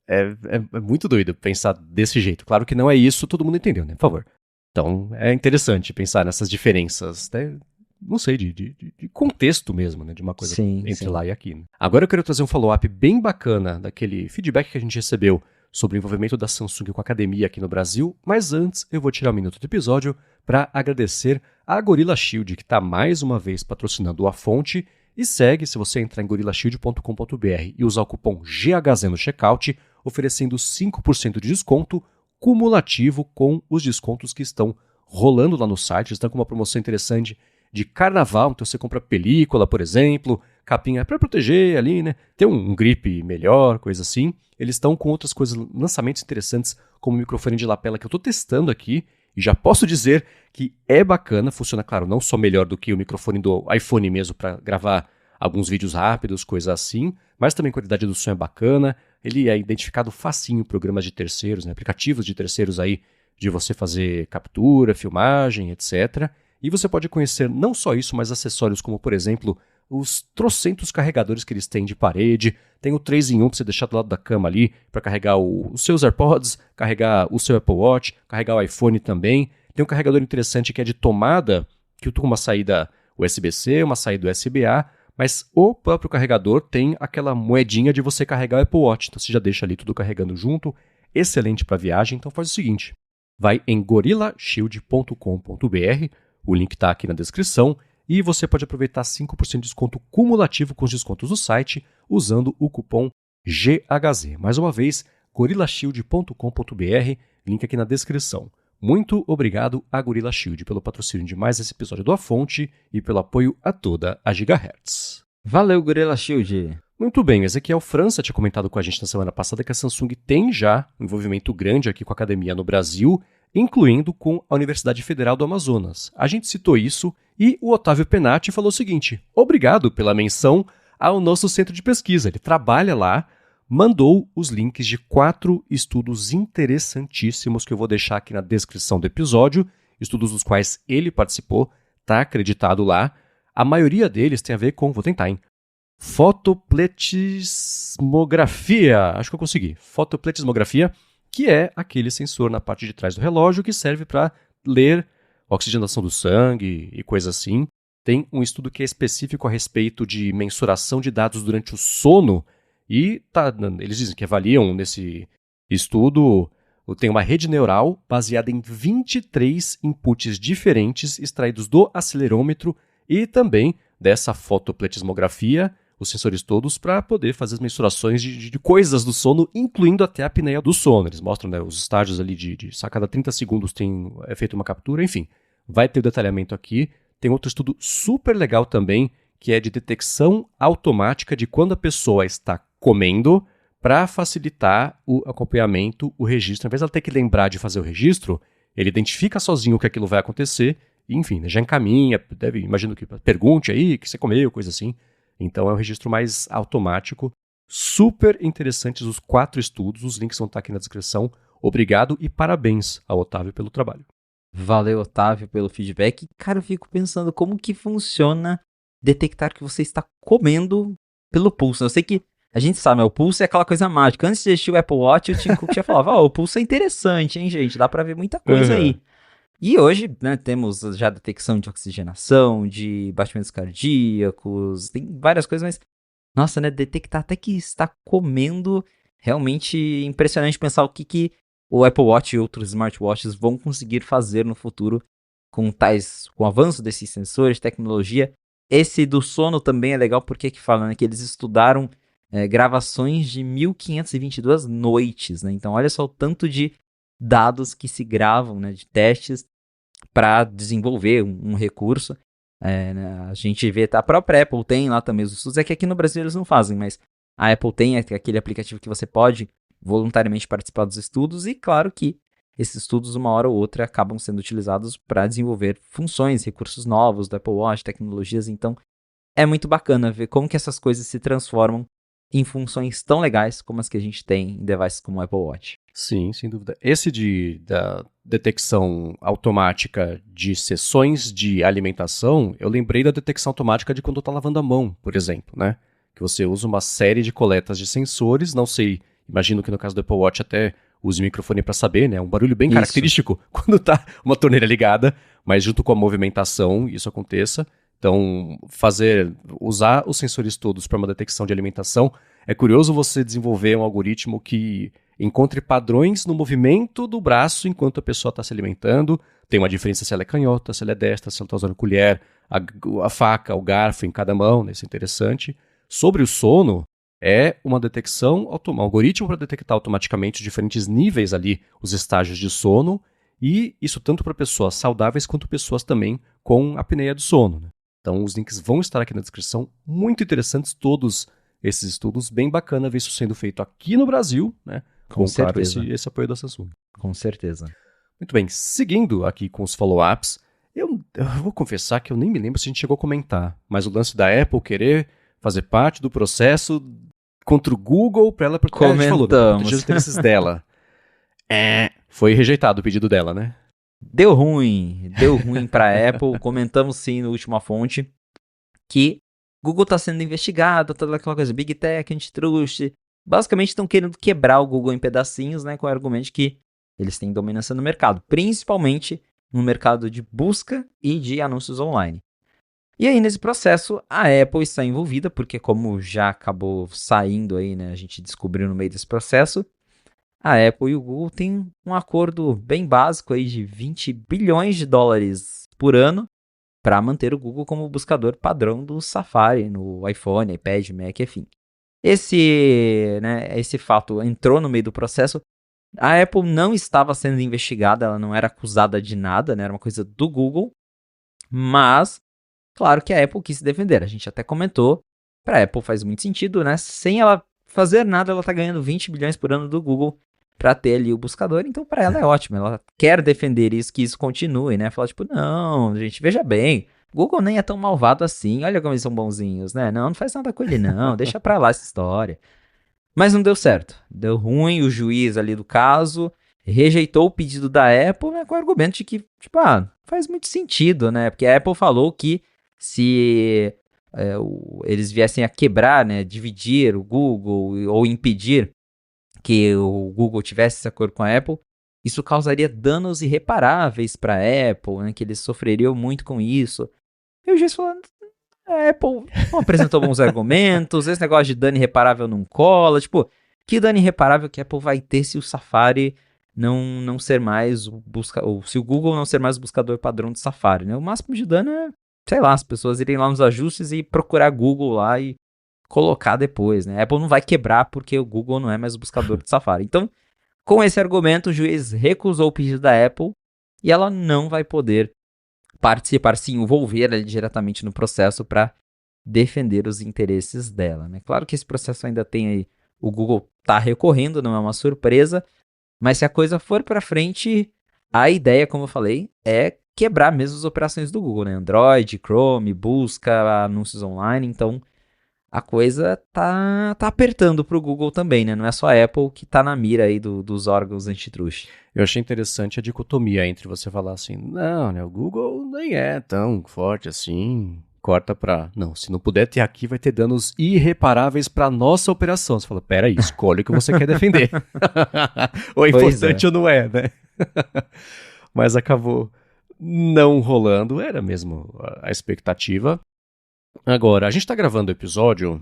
É muito doido pensar desse jeito. Claro que não é isso, todo mundo entendeu, né? Por favor. Então, é interessante pensar nessas diferenças, até, não sei, de contexto mesmo, né? De uma coisa entre lá e aqui. Né? Agora eu quero trazer um follow-up bem bacana daquele feedback que a gente recebeu sobre o envolvimento da Samsung com a academia aqui no Brasil, mas antes eu vou tirar um minuto do episódio para agradecer a Gorilla Shield, que está mais uma vez patrocinando a fonte, e segue se você entrar em gorillashield.com.br e usar o cupom GHZ no checkout, oferecendo 5% de desconto cumulativo com os descontos que estão rolando lá no site. Eles estão com uma promoção interessante de carnaval, então você compra película, por exemplo, capinha para proteger ali, né? Ter um grip melhor, coisa assim. Eles estão com outras coisas, lançamentos interessantes, como o microfone de lapela que eu estou testando aqui, e já posso dizer que é bacana, funciona, claro, não só melhor do que o microfone do iPhone mesmo para gravar alguns vídeos rápidos, coisa assim, mas também a qualidade do som é bacana. Ele é identificado facinho em programas de terceiros, né, aplicativos de terceiros aí, de você fazer captura, filmagem, etc. E você pode conhecer não só isso, mas acessórios como, por exemplo, os trocentos carregadores que eles têm de parede. Tem o 3-in-1 para você deixar do lado da cama ali, para carregar os seus AirPods, carregar o seu Apple Watch, carregar o iPhone também. Tem um carregador interessante que é de tomada, que tem uma saída USB-C, uma saída USB-A, mas o próprio carregador tem aquela moedinha de você carregar o Apple Watch. Então você já deixa ali tudo carregando junto. Excelente para viagem. Então faz o seguinte, vai em gorillashield.com.br, o link está aqui na descrição, e você pode aproveitar 5% de desconto cumulativo com os descontos do site usando o cupom GHZ. Mais uma vez, gorillashield.com.br, link aqui na descrição. Muito obrigado a Gorilla Shield pelo patrocínio de mais esse episódio do A Fonte e pelo apoio a toda a Gigahertz. Valeu, Gorilla Shield! Muito bem, Ezequiel França tinha comentado com a gente na semana passada que a Samsung tem já um envolvimento grande aqui com a academia no Brasil, incluindo com a Universidade Federal do Amazonas. A gente citou isso e o Otávio Penati falou o seguinte: obrigado pela menção ao nosso centro de pesquisa. Ele trabalha lá, mandou os links de 4 estudos interessantíssimos que eu vou deixar aqui na descrição do episódio, estudos dos quais ele participou, está acreditado lá. A maioria deles tem a ver com, vou tentar, hein? Fotopletismografia, acho que eu consegui. Fotopletismografia, que é aquele sensor na parte de trás do relógio que serve para ler a oxigenação do sangue e coisa assim. Tem um estudo que é específico a respeito de mensuração de dados durante o sono e eles dizem que avaliam nesse estudo, tem uma rede neural baseada em 23 inputs diferentes extraídos do acelerômetro e também dessa fotopletismografia, os sensores todos, para poder fazer as mensurações de coisas do sono, incluindo até a apneia do sono. Eles mostram, né, os estágios ali a cada 30 segundos é feita uma captura, enfim. Vai ter o detalhamento aqui. Tem outro estudo super legal também, que é de detecção automática de quando a pessoa está comendo, para facilitar o acompanhamento, o registro. Ao invés de ela ter que lembrar de fazer o registro, ele identifica sozinho que aquilo vai acontecer, e, enfim, né, já encaminha, imagino que pergunte aí, o que você comeu, coisa assim. Então é um registro mais automático. Super interessantes os 4 estudos, os links vão estar aqui na descrição. Obrigado e parabéns ao Otávio pelo trabalho. Valeu, Otávio, pelo feedback. Cara, eu fico pensando como que funciona detectar que você está comendo pelo pulso. Eu sei que a gente sabe, o pulso é aquela coisa mágica. Antes de existir o Apple Watch, o Tim Cook já falava, o pulso é interessante, hein, gente? Dá pra ver muita coisa aí. E hoje, né, temos já detecção de oxigenação, de batimentos cardíacos, tem várias coisas, mas, nossa, né, detectar até que está comendo, realmente impressionante pensar o que o Apple Watch e outros smartwatches vão conseguir fazer no futuro com o avanço desses sensores, tecnologia. Esse do sono também é legal porque que fala, né, que eles estudaram gravações de 1522 noites, né? Então olha só o tanto de dados que se gravam, né, de testes para desenvolver um recurso. Né, a gente vê, a própria Apple tem lá também os estudos, é que aqui no Brasil eles não fazem, mas a Apple tem aquele aplicativo que você pode voluntariamente participar dos estudos, e claro que esses estudos, uma hora ou outra, acabam sendo utilizados para desenvolver funções, recursos novos do Apple Watch, tecnologias. Então é muito bacana ver como que essas coisas se transformam em funções tão legais como as que a gente tem em devices como o Apple Watch. Sim, sem dúvida. Esse da detecção automática de sessões de alimentação, eu lembrei da detecção automática de quando eu tô lavando a mão, por exemplo, né? Que você usa uma série de coletas de sensores, não sei, imagino que no caso do Apple Watch até use o microfone para saber, né? Um barulho bem característico quando tá uma torneira ligada, mas junto com a movimentação isso aconteça. Então, usar os sensores todos para uma detecção de alimentação, é curioso você desenvolver um algoritmo que encontre padrões no movimento do braço enquanto a pessoa está se alimentando. Tem uma diferença se ela é canhota, se ela é destra, se ela está usando colher, a faca, o garfo em cada mão, né? Isso é interessante. Sobre o sono, é uma detecção, um algoritmo para detectar automaticamente os diferentes níveis ali, os estágios de sono, e isso tanto para pessoas saudáveis quanto pessoas também com apneia do sono. Né? Então os links vão estar aqui na descrição, muito interessantes todos esses estudos, bem bacana ver isso sendo feito aqui no Brasil, né? Com certeza. Claro, esse apoio da Samsung. Com certeza. Muito bem, seguindo aqui com os follow-ups, eu vou confessar que eu nem me lembro se a gente chegou a comentar, mas o lance da Apple querer fazer parte do processo contra o Google para ela proteger, a gente falou, né, proteger os interesses dela. Foi rejeitado o pedido dela, né? Deu ruim para a Apple. Comentamos sim no Última Fonte que Google está sendo investigado, toda aquela coisa, Big Tech, Antitrust. Basicamente estão querendo quebrar o Google em pedacinhos, né, com o argumento de que eles têm dominância no mercado, principalmente no mercado de busca e de anúncios online. E aí, nesse processo, a Apple está envolvida, porque como já acabou saindo aí, né, a gente descobriu no meio desse processo, a Apple e o Google têm um acordo bem básico aí de 20 bilhões de dólares por ano para manter o Google como buscador padrão do Safari, no iPhone, iPad, Mac, enfim. Esse fato entrou no meio do processo. A Apple não estava sendo investigada, ela não era acusada de nada, né? Era uma coisa do Google. Mas, claro que a Apple quis se defender. A gente até comentou, para a Apple faz muito sentido, né? Sem ela fazer nada, ela está ganhando 20 bilhões por ano do Google para ter ali o buscador, então para ela é ótimo. Ela quer defender isso, que isso continue, né? Falar tipo, não, gente, veja bem, Google nem é tão malvado assim, olha como eles são bonzinhos, né? Não faz nada com ele não, deixa pra lá essa história. Mas não deu certo, deu ruim, o juiz ali do caso rejeitou o pedido da Apple, né, com o argumento de que, tipo, faz muito sentido, né? Porque a Apple falou que se eles viessem a quebrar, né, dividir o Google ou impedir que o Google tivesse esse acordo com a Apple, isso causaria danos irreparáveis para a Apple, né, que eles sofreriam muito com isso. E o juiz falando, a Apple não apresentou bons argumentos, esse negócio de dano irreparável não cola, tipo, que dano irreparável que a Apple vai ter se o Safari não ser mais ou se o Google não ser mais o buscador padrão do Safari, né? O máximo de dano é, sei lá, as pessoas irem lá nos ajustes e procurar Google lá e colocar depois, né? A Apple não vai quebrar porque o Google não é mais o buscador do Safari. Então, com esse argumento, o juiz recusou o pedido da Apple e ela não vai poder participar, se envolver ali diretamente no processo para defender os interesses dela, né? Claro que esse processo ainda tem aí, o Google tá recorrendo, não é uma surpresa, mas se a coisa for para frente, a ideia, como eu falei, é quebrar mesmo as operações do Google, né? Android, Chrome, busca, anúncios online, então a coisa tá apertando pro Google também, né? Não é só a Apple que tá na mira aí dos órgãos antitruste. Eu achei interessante a dicotomia entre você falar assim, não, né, o Google nem é tão forte assim, corta pra, não, se não puder ter aqui, vai ter danos irreparáveis pra nossa operação. Você fala, peraí, escolhe o que você quer defender. Ou é Pois é. importante ou não é, né? Mas acabou não rolando, era mesmo a expectativa. Agora, a gente tá gravando o episódio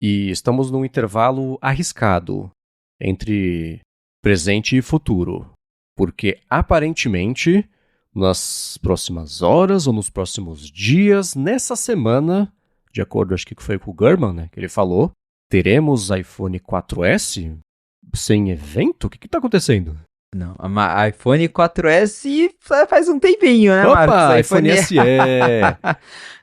e estamos num intervalo arriscado entre presente e futuro. Porque aparentemente, nas próximas horas ou nos próximos dias, nessa semana, de acordo acho que foi com o Gurman, né, que ele falou, teremos iPhone 4S sem evento? O que está acontecendo? Não, iPhone 4S faz um tempinho, né, Marcos? Opa, iPhone SE!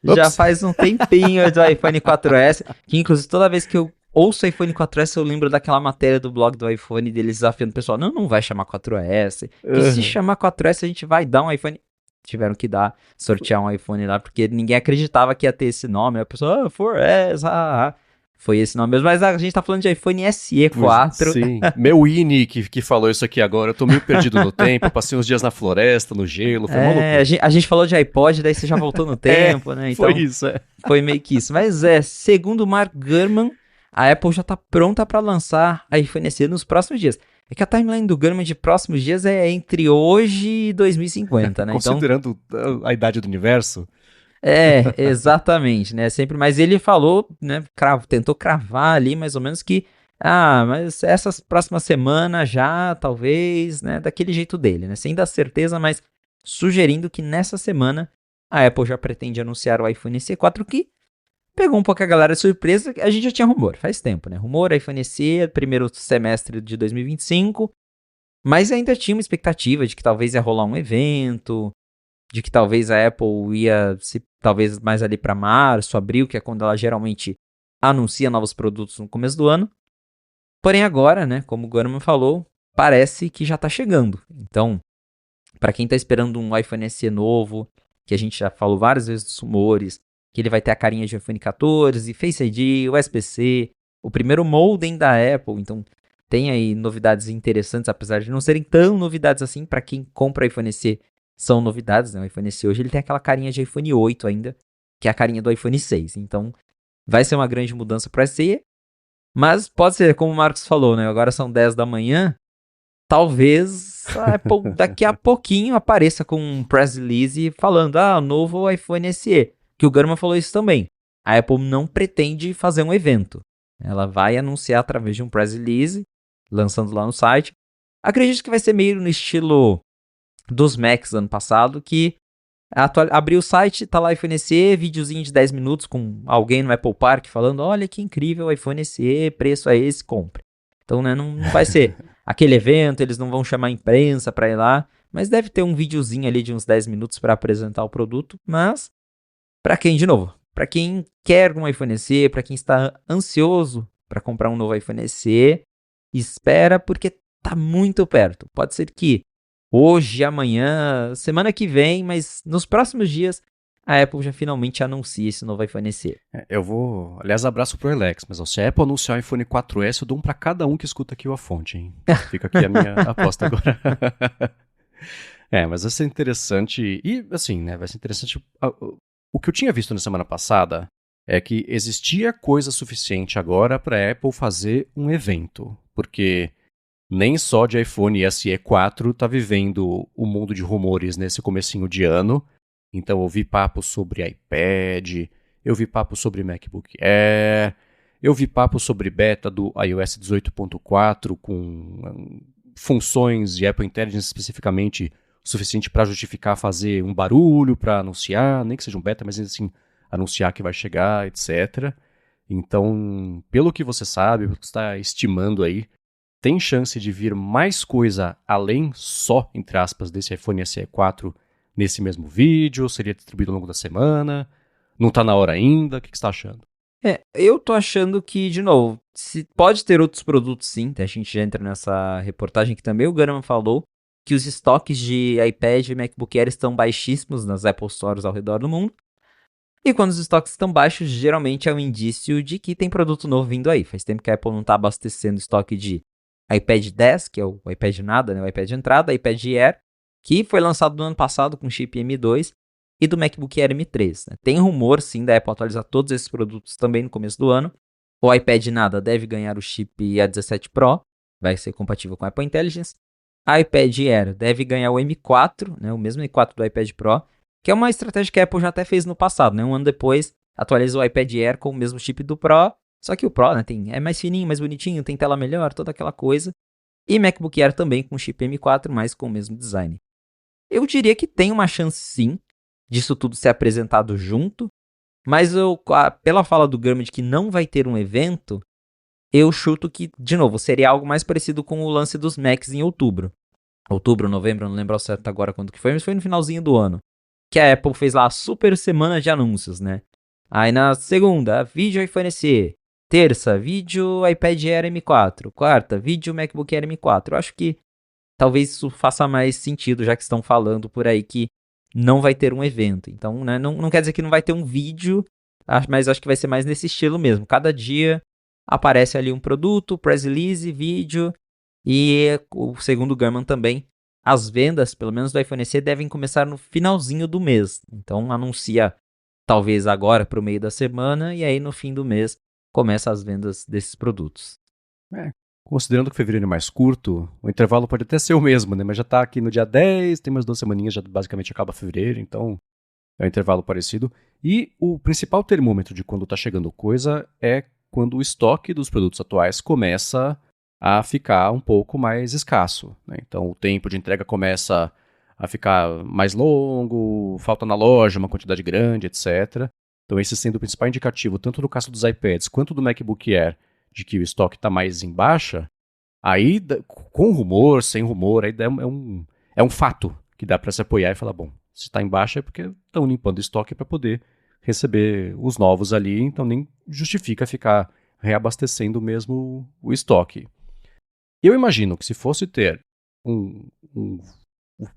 Já Ups. faz um tempinho do iPhone 4S, que inclusive toda vez que eu ouço iPhone 4S eu lembro daquela matéria do blog do iPhone deles desafiando o pessoal, não vai chamar 4S, que se chamar 4S a gente vai dar um iPhone. Tiveram que sortear um iPhone lá, porque ninguém acreditava que ia ter esse nome, a pessoa, 4S, Foi esse nome mesmo, mas a gente tá falando de iPhone SE 4. Sim, meu Ine que falou isso aqui agora, eu tô meio perdido no tempo, passei uns dias na floresta, no gelo, foi maluco. A gente falou de iPod, daí você já voltou no tempo, né? Então, foi isso, Foi meio que isso. Mas segundo o Mark Gurman, a Apple já tá pronta para lançar iPhone SE nos próximos dias. É que a timeline do Gurman de próximos dias é entre hoje e 2050, né? Considerando a idade do universo. Exatamente, né? Sempre, mas ele falou, né? Tentou cravar ali mais ou menos que, mas essas próximas semanas já, talvez, né? Daquele jeito dele, né? Sem dar certeza, mas sugerindo que nessa semana a Apple já pretende anunciar o iPhone SE 4, que pegou um pouco a galera de surpresa. A gente já tinha rumor, faz tempo, né? Rumor, iPhone SE, primeiro semestre de 2025, mas ainda tinha uma expectativa de que talvez ia rolar um evento, de que talvez a Apple ia, talvez mais ali para março, abril, que é quando ela geralmente anuncia novos produtos no começo do ano. Porém agora, né, como o Gurman falou, parece que já está chegando. Então, para quem está esperando um iPhone SE novo, que a gente já falou várias vezes dos rumores, que ele vai ter a carinha de iPhone 14, Face ID, USB-C, o primeiro modem da Apple, então tem aí novidades interessantes, apesar de não serem tão novidades assim para quem compra iPhone SE. São novidades, né? O iPhone SE hoje ele tem aquela carinha de iPhone 8 ainda, que é a carinha do iPhone 6. Então, vai ser uma grande mudança para SE, mas pode ser, como o Marcos falou, né? Agora são 10 da manhã, talvez a Apple daqui a pouquinho apareça com um press release falando, novo iPhone SE. Que o Gurman falou isso também. A Apple não pretende fazer um evento. Ela vai anunciar através de um press release, lançando lá no site. Acredito que vai ser meio no estilo dos Macs ano passado, que abriu o site, tá lá iPhone SE, videozinho de 10 minutos com alguém no Apple Park falando, olha que incrível, iPhone SE, preço é esse, compre. Então, né, não vai ser aquele evento, eles não vão chamar a imprensa pra ir lá, mas deve ter um videozinho ali de uns 10 minutos para apresentar o produto, mas pra quem, de novo, pra quem quer um iPhone SE, pra quem está ansioso para comprar um novo iPhone SE, espera porque tá muito perto. Pode ser que hoje, amanhã, semana que vem, mas nos próximos dias, a Apple já finalmente anuncia esse novo iPhone SE. Eu vou, aliás, abraço pro Alex, mas se a Apple anunciar o iPhone 4S, eu dou um pra cada um que escuta aqui o A Fonte, hein? Fica aqui a minha aposta agora. Mas vai ser interessante, e assim, né, vai ser interessante, o que eu tinha visto na semana passada é que existia coisa suficiente agora pra Apple fazer um evento, porque nem só de iPhone SE 4 tá vivendo o mundo de rumores nesse comecinho de ano. Então eu vi papo sobre iPad, eu vi papo sobre MacBook Air, eu vi papo sobre beta do iOS 18.4 com funções de Apple Intelligence especificamente o suficiente para justificar fazer um barulho, para anunciar, nem que seja um beta, mas assim, anunciar que vai chegar, etc. Então, pelo que você sabe, pelo que você está estimando aí, tem chance de vir mais coisa além só, entre aspas, desse iPhone SE 4 nesse mesmo vídeo? Seria distribuído ao longo da semana? Não tá na hora ainda? O que você tá achando? Eu tô achando que, de novo, pode ter outros produtos sim, a gente já entra nessa reportagem que também o Gurman falou, que os estoques de iPad e MacBook Air estão baixíssimos nas Apple Stores ao redor do mundo. E quando os estoques estão baixos, geralmente é um indício de que tem produto novo vindo aí. Faz tempo que a Apple não está abastecendo estoque de iPad 10, que é o iPad nada, né? O iPad de entrada, iPad Air, que foi lançado no ano passado com chip M2, e do MacBook Air M3. Né? Tem rumor, sim, da Apple atualizar todos esses produtos também no começo do ano. O iPad nada deve ganhar o chip A17 Pro, vai ser compatível com a Apple Intelligence. A iPad Air deve ganhar o M4, né? O mesmo M4 do iPad Pro, que é uma estratégia que a Apple já até fez no passado, né? Um ano depois, atualiza o iPad Air com o mesmo chip do Pro, só que o Pro, né, é mais fininho, mais bonitinho, tem tela melhor, toda aquela coisa. E MacBook Air também com chip M4, mas com o mesmo design. Eu diria que tem uma chance sim, disso tudo ser apresentado junto, mas pela fala do Gurman de que não vai ter um evento, eu chuto que, de novo, seria algo mais parecido com o lance dos Macs em outubro. Outubro, novembro, não lembro ao certo agora quando que foi, mas foi no finalzinho do ano. Que a Apple fez lá a super semana de anúncios, né? Aí na segunda, vídeo iPhone SE. Terça, vídeo iPad Air M4. Quarta, vídeo MacBook Air M4. Eu acho que talvez isso faça mais sentido, já que estão falando por aí que não vai ter um evento. Então, né, não quer dizer que não vai ter um vídeo, mas acho que vai ser mais nesse estilo mesmo. Cada dia aparece ali um produto, press release, vídeo, e o segundo Gurman também, as vendas, pelo menos do iPhone SE, devem começar no finalzinho do mês. Então, anuncia talvez agora para o meio da semana, e aí no fim do mês começa as vendas desses produtos. Considerando que fevereiro é mais curto, o intervalo pode até ser o mesmo, né? Mas já tá aqui no dia 10, tem mais 2 semaninhas, já basicamente acaba fevereiro, então é um intervalo parecido. E o principal termômetro de quando tá chegando coisa é quando o estoque dos produtos atuais começa a ficar um pouco mais escasso, né? Então o tempo de entrega começa a ficar mais longo, falta na loja uma quantidade grande, etc. Então esse sendo o principal indicativo, tanto no caso dos iPads quanto do MacBook Air, de que o estoque está mais em baixa, aí, com rumor, sem rumor, aí é um fato que dá para se apoiar e falar, bom, se está em baixa é porque estão limpando o estoque para poder receber os novos ali, então nem justifica ficar reabastecendo mesmo o estoque. Eu imagino que se fosse ter um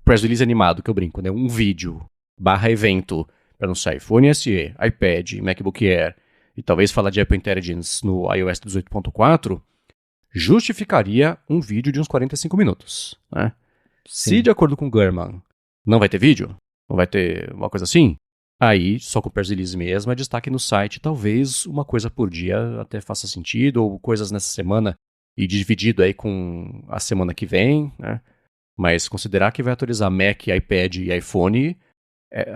press release animado, que eu brinco, né, um vídeo / evento para anunciar iPhone SE, iPad, MacBook Air, e talvez falar de Apple Intelligence no iOS 18.4, justificaria um vídeo de uns 45 minutos. Né? Se, de acordo com o Gurman, não vai ter vídeo, não vai ter uma coisa assim, aí, só com o press release mesmo, é destaque no site. Talvez uma coisa por dia até faça sentido, ou coisas nessa semana e dividido aí com a semana que vem, né? Mas considerar que vai atualizar Mac, iPad e iPhone,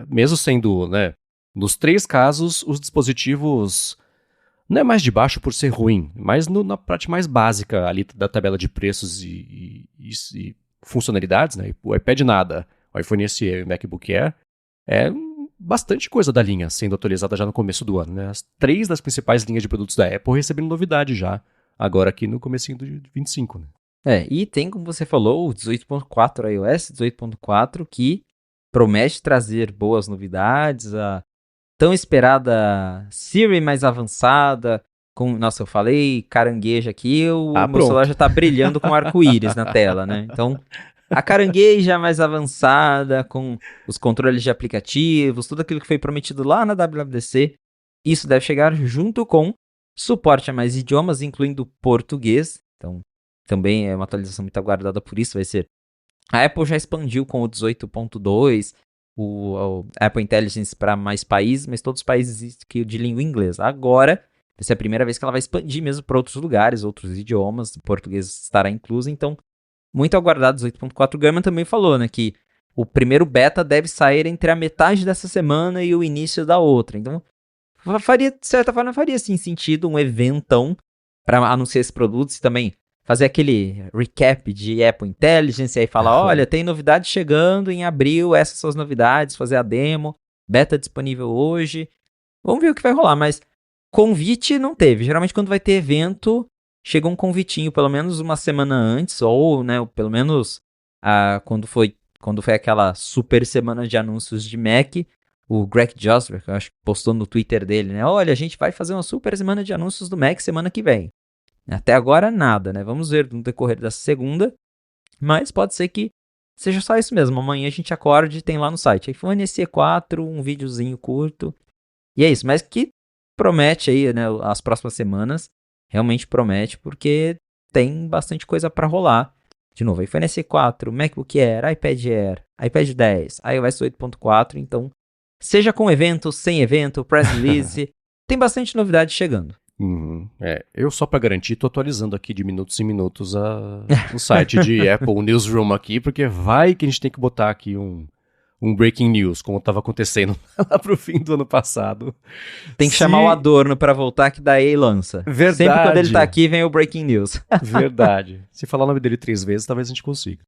mesmo sendo, né, nos 3 casos, os dispositivos não é mais de baixo por ser ruim, mas na parte mais básica ali da tabela de preços e funcionalidades, né? O iPad nada, o iPhone SE e o MacBook Air, é bastante coisa da linha sendo atualizada já no começo do ano, né? As 3 das principais linhas de produtos da Apple recebendo novidade já, agora aqui no comecinho de 25, né? E tem, como você falou, o 18.4 iOS, 18.4, que promete trazer boas novidades, a tão esperada Siri mais avançada, nossa, eu falei caranguejo aqui, meu celular já tá brilhando com arco-íris na tela, né? Então, a carangueja mais avançada, com os controles de aplicativos, tudo aquilo que foi prometido lá na WWDC, isso deve chegar junto com suporte a mais idiomas, incluindo português. Então, também é uma atualização muito aguardada por isso, vai ser. A Apple já expandiu com o 18.2, o Apple Intelligence para mais países, mas todos os países de língua inglesa. Agora, vai ser a primeira vez que ela vai expandir mesmo para outros lugares, outros idiomas, o português estará incluso, então, muito aguardado. 18.4. Gurman também falou, né, que o primeiro beta deve sair entre a metade dessa semana e o início da outra. Então, de certa forma, faria sim sentido um eventão para anunciar esses produtos e também fazer aquele recap de Apple Intelligence e aí falar, olha, tem novidade chegando em abril, essas são as novidades, fazer a demo, beta disponível hoje. Vamos ver o que vai rolar, mas convite não teve. Geralmente quando vai ter evento, chega um convitinho pelo menos uma semana antes, ou, né, pelo menos quando foi aquela super semana de anúncios de Mac, o Greg Josberg, eu acho que postou no Twitter dele, né, olha, a gente vai fazer uma super semana de anúncios do Mac semana que vem. Até agora, nada, né? Vamos ver no decorrer dessa segunda. Mas pode ser que seja só isso mesmo. Amanhã a gente acorde e tem lá no site iPhone SE 4, um videozinho curto. E é isso, mas que promete aí, né, as próximas semanas, realmente promete, porque tem bastante coisa para rolar. De novo, iPhone SE4, MacBook Air, iPad Air, iPad 10, iOS 8.4, então, seja com evento, sem evento, press release, tem bastante novidade chegando. Eu só pra garantir tô atualizando aqui de minutos em minutos o site de Apple Newsroom aqui, porque vai que a gente tem que botar aqui um breaking news, como estava acontecendo lá pro fim do ano passado. Tem que chamar o Adorno pra voltar, que daí lança. Verdade. Sempre quando ele tá aqui, vem o breaking news. Verdade. Se falar o nome dele 3 vezes, talvez a gente consiga.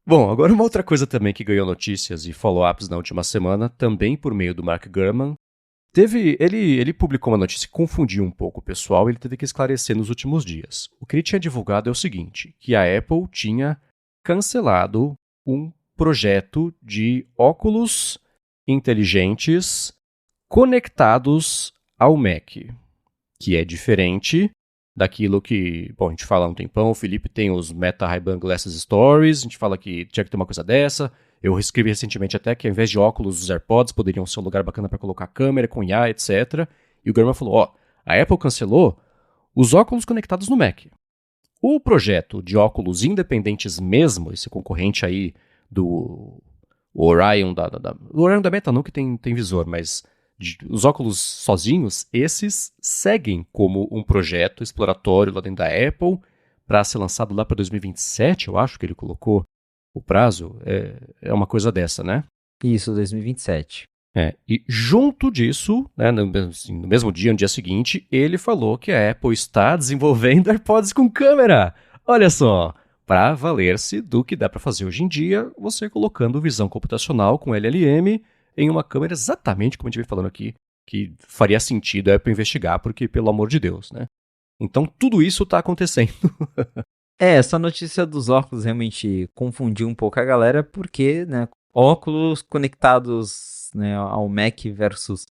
Bom, agora uma outra coisa também que ganhou notícias e follow-ups na última semana, também por meio do Mark Gurman. Ele publicou uma notícia que confundiu um pouco o pessoal e ele teve que esclarecer nos últimos dias. O que ele tinha divulgado é o seguinte, que a Apple tinha cancelado um projeto de óculos inteligentes conectados ao Mac, que é diferente daquilo que, bom, a gente fala há um tempão, o Felipe tem os Meta Ray-Ban Glasses Stories, a gente fala que tinha que ter uma coisa dessa, eu escrevi recentemente até que ao invés de óculos, os AirPods poderiam ser um lugar bacana para colocar câmera, com IA, etc. E o Gurman falou, a Apple cancelou os óculos conectados no Mac. O projeto de óculos independentes mesmo, esse concorrente aí do Orion o Orion da Meta não, que tem visor, mas os óculos sozinhos, esses seguem como um projeto exploratório lá dentro da Apple para ser lançado lá para 2027, eu acho que ele colocou o prazo, é uma coisa dessa, né? Isso, 2027. E junto disso, né, no mesmo dia, no dia seguinte, ele falou que a Apple está desenvolvendo AirPods com câmera. Olha só, para valer-se do que dá para fazer hoje em dia, você colocando visão computacional com LLM em uma câmera exatamente como a gente vem falando aqui, que faria sentido a Apple investigar, porque, pelo amor de Deus, né? Então, tudo isso está acontecendo. Essa notícia dos óculos realmente confundiu um pouco a galera, porque, né, óculos conectados, né, ao Mac versus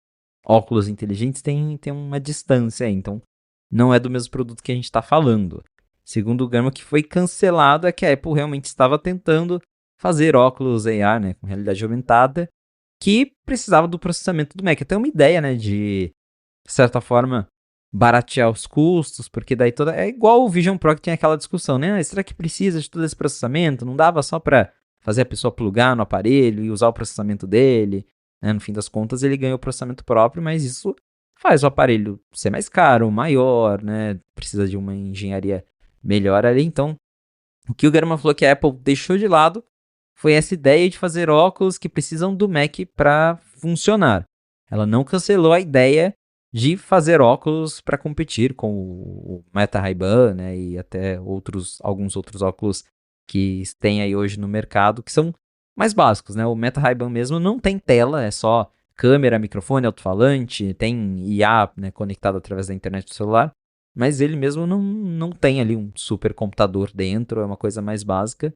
óculos inteligentes tem uma distância aí, então não é do mesmo produto que a gente está falando. Segundo o Gurman, que foi cancelado é que a Apple realmente estava tentando fazer óculos AR, né, com realidade aumentada, que precisava do processamento do Mac. Até uma ideia, né, de certa forma, baratear os custos, porque daí é igual o Vision Pro que tem aquela discussão, né? Será que precisa de todo esse processamento? Não dava só para fazer a pessoa plugar no aparelho e usar o processamento dele, né? No fim das contas, ele ganhou o processamento próprio, mas isso faz o aparelho ser mais caro, maior, né? Precisa de uma engenharia melhor ali. Então, o que o Gurman falou que a Apple deixou de lado foi essa ideia de fazer óculos que precisam do Mac para funcionar. Ela não cancelou a ideia de fazer óculos para competir com o Meta Ray-Ban, né, e até alguns outros óculos que tem aí hoje no mercado, que são mais básicos, né? O Meta Ray-Ban mesmo não tem tela, é só câmera, microfone, alto-falante, tem IA, né, conectado através da internet do celular, mas ele mesmo não tem ali um supercomputador dentro, é uma coisa mais básica.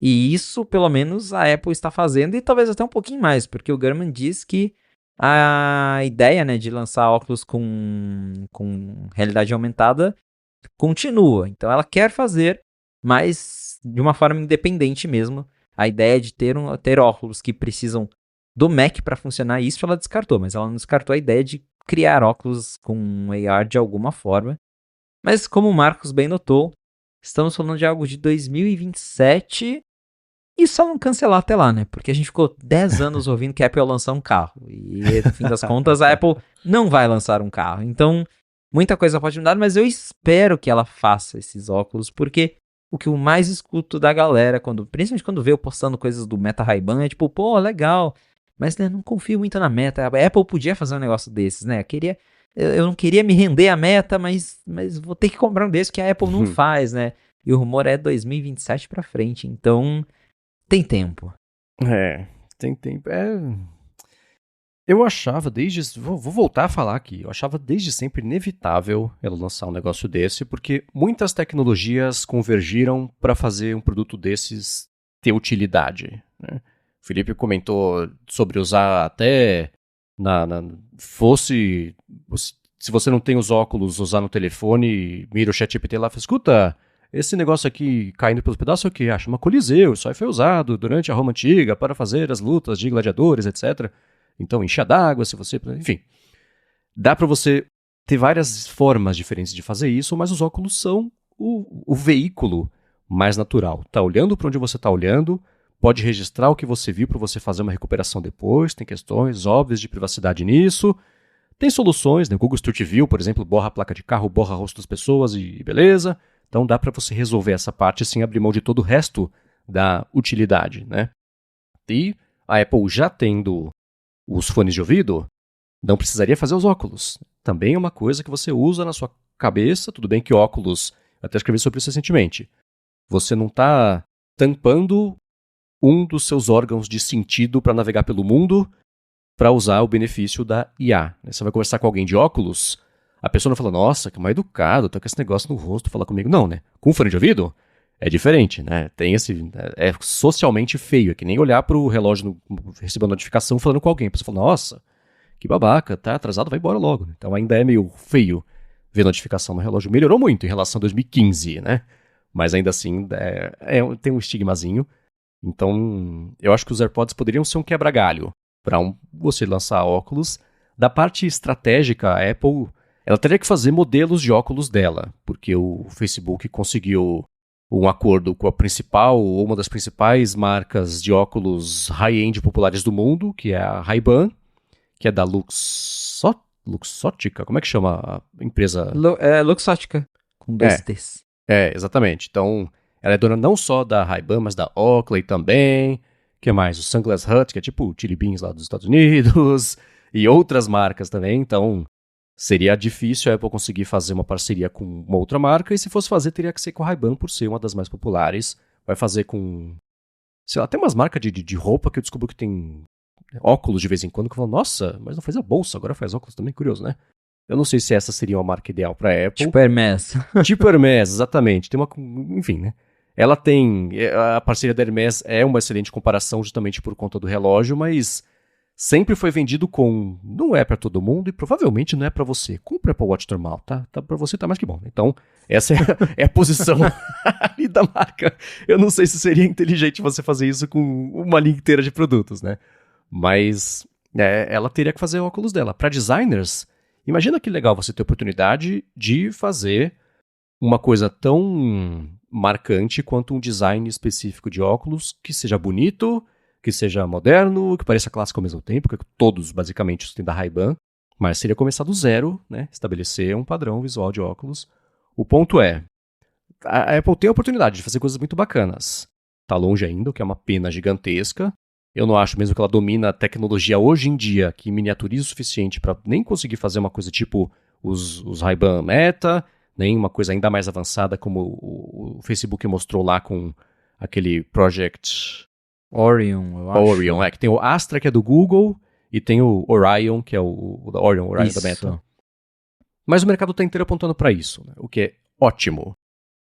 E isso, pelo menos, a Apple está fazendo, e talvez até um pouquinho mais, porque o Gurman diz que a ideia, né, de lançar óculos com realidade aumentada continua. Então ela quer fazer, mas de uma forma independente mesmo. A ideia de ter óculos que precisam do Mac para funcionar, isso ela descartou, mas ela não descartou a ideia de criar óculos com AR de alguma forma. Mas como o Marcos bem notou, estamos falando de algo de 2027... E só não cancelar até lá, né? Porque a gente ficou 10 anos ouvindo que a Apple ia lançar um carro. E, no fim das contas, a Apple não vai lançar um carro. Então, muita coisa pode mudar, mas eu espero que ela faça esses óculos, porque o que eu mais escuto da galera, principalmente quando vê eu postando coisas do Meta Ray-Ban, é tipo, pô, legal, mas né, não confio muito na Meta. A Apple podia fazer um negócio desses, né? Eu não queria me render à Meta, mas vou ter que comprar um desses que a Apple não faz, né? E o rumor é 2027 pra frente, então... Tem tempo. Tem tempo. Eu achava desde... Vou voltar a falar aqui. Eu achava desde sempre inevitável ela lançar um negócio desse, porque muitas tecnologias convergiram para fazer um produto desses ter utilidade, né? O Felipe comentou sobre usar até se você não tem os óculos, usar no telefone, mira o ChatGPT lá e fala, escuta... Esse negócio aqui caindo pelos pedaços é o que? Chama Coliseu, isso aí foi usado durante a Roma Antiga para fazer as lutas de gladiadores, etc. Então, encher d'água, se você... Enfim, dá para você ter várias formas diferentes de fazer isso, mas os óculos são o veículo mais natural. Tá olhando para onde você está olhando, pode registrar o que você viu para você fazer uma recuperação depois, tem questões óbvias de privacidade nisso. Tem soluções, né? O Google Street View, por exemplo, borra a placa de carro, borra o rosto das pessoas e beleza. Então dá para você resolver essa parte sem abrir mão de todo o resto da utilidade, né? E a Apple já tendo os fones de ouvido, não precisaria fazer os óculos. Também é uma coisa que você usa na sua cabeça, tudo bem que óculos, eu até escrevi sobre isso recentemente, você não está tampando um dos seus órgãos de sentido para navegar pelo mundo para usar o benefício da IA. Você vai conversar com alguém de óculos, a pessoa não fala, nossa, que mal educado, tá com esse negócio no rosto, falar comigo. Não, né? Com fone de ouvido, é diferente, né? Tem esse... É socialmente feio, é que nem olhar pro relógio, receber uma notificação falando com alguém. A pessoa fala, nossa, que babaca, tá atrasado, vai embora logo. Então ainda é meio feio ver notificação no relógio. Melhorou muito em relação a 2015, né? Mas ainda assim, tem um estigmazinho. Então, eu acho que os AirPods poderiam ser um quebra-galho para você lançar óculos. Da parte estratégica, a Apple ela teria que fazer modelos de óculos dela, porque o Facebook conseguiu um acordo com a principal, ou uma das principais marcas de óculos high-end populares do mundo, que é a Ray-Ban, que é da Luxottica, como é que chama a empresa? Luxottica, com 2 T's. Exatamente. Então, ela é dona não só da Ray-Ban, mas da Oakley também. Que mais? O Sunglass Hut, que é tipo o Chili Beans lá dos Estados Unidos, e outras marcas também. Então, seria difícil a Apple conseguir fazer uma parceria com uma outra marca, e se fosse fazer, teria que ser com a Ray-Ban, por ser uma das mais populares. Vai fazer com... sei lá, tem umas marcas de roupa que eu descubro que tem óculos de vez em quando, que eu falo, nossa, mas não faz a bolsa, agora faz óculos também, curioso, né? Eu não sei se essa seria uma marca ideal pra Apple. Tipo Hermès. Tipo Hermès, exatamente. Tem uma... enfim, né? Ela tem... a parceria da Hermès é uma excelente comparação justamente por conta do relógio, mas sempre foi vendido com... não é pra todo mundo e provavelmente não é pra você. Compre o Apple Watch normal, tá? Pra você tá mais que bom. Então, essa é a posição ali da marca. Eu não sei se seria inteligente você fazer isso com uma linha inteira de produtos, né? Mas ela teria que fazer óculos dela. Pra designers, imagina que legal você ter a oportunidade de fazer uma coisa tão marcante quanto um design específico de óculos que seja bonito, que seja moderno, que pareça clássico ao mesmo tempo, porque todos basicamente têm da Ray-Ban, mas seria começar do zero, né? Estabelecer um padrão visual de óculos. O ponto é, a Apple tem a oportunidade de fazer coisas muito bacanas. Tá longe ainda, o que é uma pena gigantesca. Eu não acho mesmo que ela domina a tecnologia hoje em dia, que miniaturiza o suficiente para nem conseguir fazer uma coisa tipo os Ray-Ban Meta, nem uma coisa ainda mais avançada como o Facebook mostrou lá com aquele Project Orion, eu acho. Orion, que tem o Astra, que é do Google, e tem o Orion, que é o Orion Isso. da Meta. Mas o mercado está inteiro apontando para isso, né? O que é ótimo.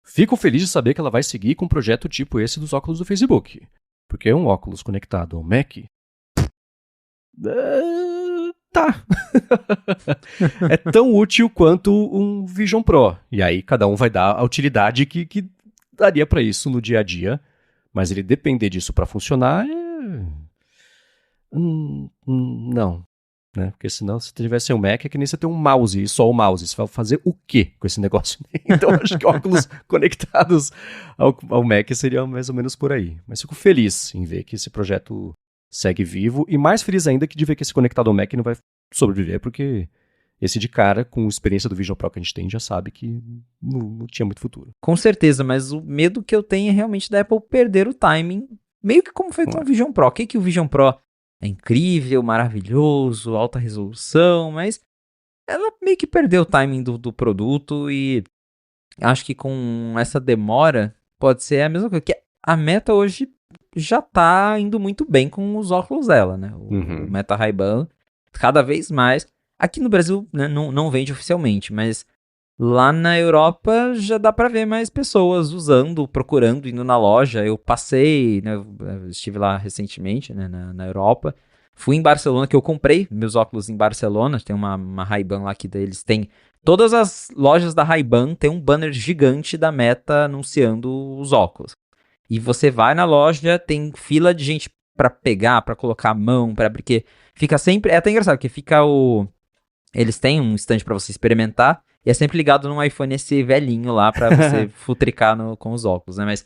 Fico feliz de saber que ela vai seguir com um projeto tipo esse dos óculos do Facebook. Porque um óculos conectado ao Mac... tá. É tão útil quanto um Vision Pro. E aí cada um vai dar a utilidade que daria para isso no dia a dia. Mas ele depender disso para funcionar não. Né? Porque senão, se tivesse um Mac, é que nem você ter um mouse e só o mouse. Você vai fazer o quê com esse negócio? Então, acho que óculos conectados ao Mac seria mais ou menos por aí. Mas fico feliz em ver que esse projeto segue vivo. E mais feliz ainda que de ver que esse conectado ao Mac não vai sobreviver, porque esse de cara, com a experiência do Vision Pro que a gente tem, já sabe que não tinha muito futuro. Com certeza, mas o medo que eu tenho é realmente da Apple perder o timing, meio que como foi com o Vision Pro. O que o Vision Pro é incrível, maravilhoso, alta resolução, mas ela meio que perdeu o timing do produto e acho que com essa demora pode ser a mesma coisa. Que a Meta hoje já tá indo muito bem com os óculos dela, né? O Meta Ray-Ban, cada vez mais. Aqui no Brasil, né, não vende oficialmente, mas lá na Europa já dá pra ver mais pessoas usando, procurando, indo na loja. Eu passei, né, eu estive lá recentemente, né, na Europa. Fui em Barcelona, que eu comprei meus óculos em Barcelona. Tem uma Ray-Ban lá que eles têm. Todas as lojas da Ray-Ban tem um banner gigante da Meta anunciando os óculos. E você vai na loja, tem fila de gente pra pegar, pra colocar a mão, porque fica sempre... É até engraçado, porque fica Eles têm um stand pra você experimentar, e é sempre ligado num iPhone esse velhinho lá pra você futricar com os óculos, né? Mas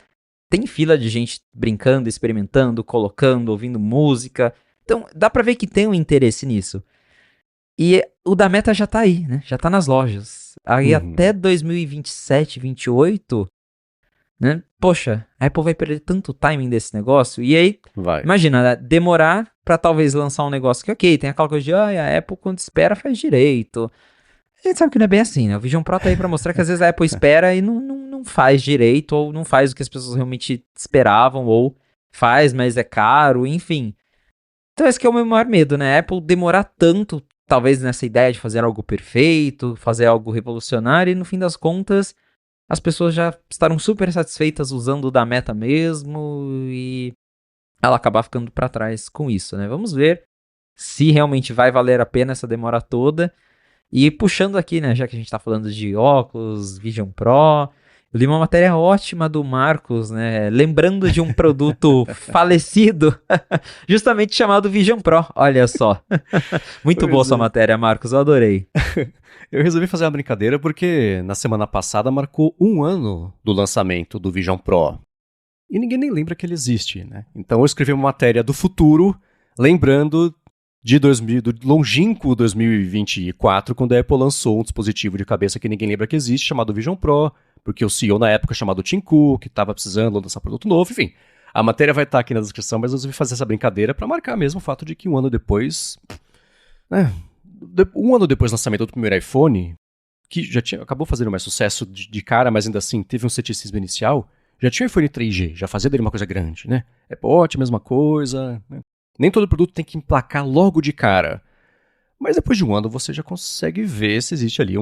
tem fila de gente brincando, experimentando, colocando, ouvindo música. Então, dá pra ver que tem um interesse nisso. E o da Meta já tá aí, né? Já tá nas lojas. Aí até 2027, 2028, né? Poxa, a Apple vai perder tanto timing desse negócio. E aí, imagina, né? Demorar pra talvez lançar um negócio que, ok, tem aquela coisa de, a Apple quando espera faz direito. A gente sabe que não é bem assim, né? O Vision Pro tá aí pra mostrar que às vezes a Apple espera e não faz direito, ou não faz o que as pessoas realmente esperavam, ou faz, mas é caro, enfim. Então esse que é o meu maior medo, né? A Apple demorar tanto, talvez nessa ideia de fazer algo perfeito, fazer algo revolucionário, e no fim das contas, as pessoas já estarão super satisfeitas usando o da Meta mesmo, e ela acabar ficando pra trás com isso, né? Vamos ver se realmente vai valer a pena essa demora toda. E puxando aqui, né, já que a gente tá falando de óculos, Vision Pro, eu li uma matéria ótima do Marcos, né, lembrando de um produto falecido, justamente chamado Vision Pro, olha só. Muito boa sua matéria, Marcos, eu adorei. Eu resolvi fazer uma brincadeira porque na semana passada marcou 1 ano do lançamento do Vision Pro. E ninguém nem lembra que ele existe, né? Então eu escrevi uma matéria do futuro, lembrando do longínquo 2024, quando a Apple lançou um dispositivo de cabeça que ninguém lembra que existe, chamado Vision Pro, porque o CEO na época chamado Tim Cook, estava precisando lançar produto novo, enfim. A matéria vai estar aqui na descrição, mas eu resolvi fazer essa brincadeira para marcar mesmo o fato de que 1 ano depois, né, 1 ano depois do lançamento do primeiro iPhone, que já acabou fazendo mais sucesso de cara, mas ainda assim teve um ceticismo inicial, já tinha o iPhone 3G, já fazia dele uma coisa grande, né? Apple Watch, mesma coisa, né? Nem todo produto tem que emplacar logo de cara. Mas depois de 1 ano você já consegue ver se existe ali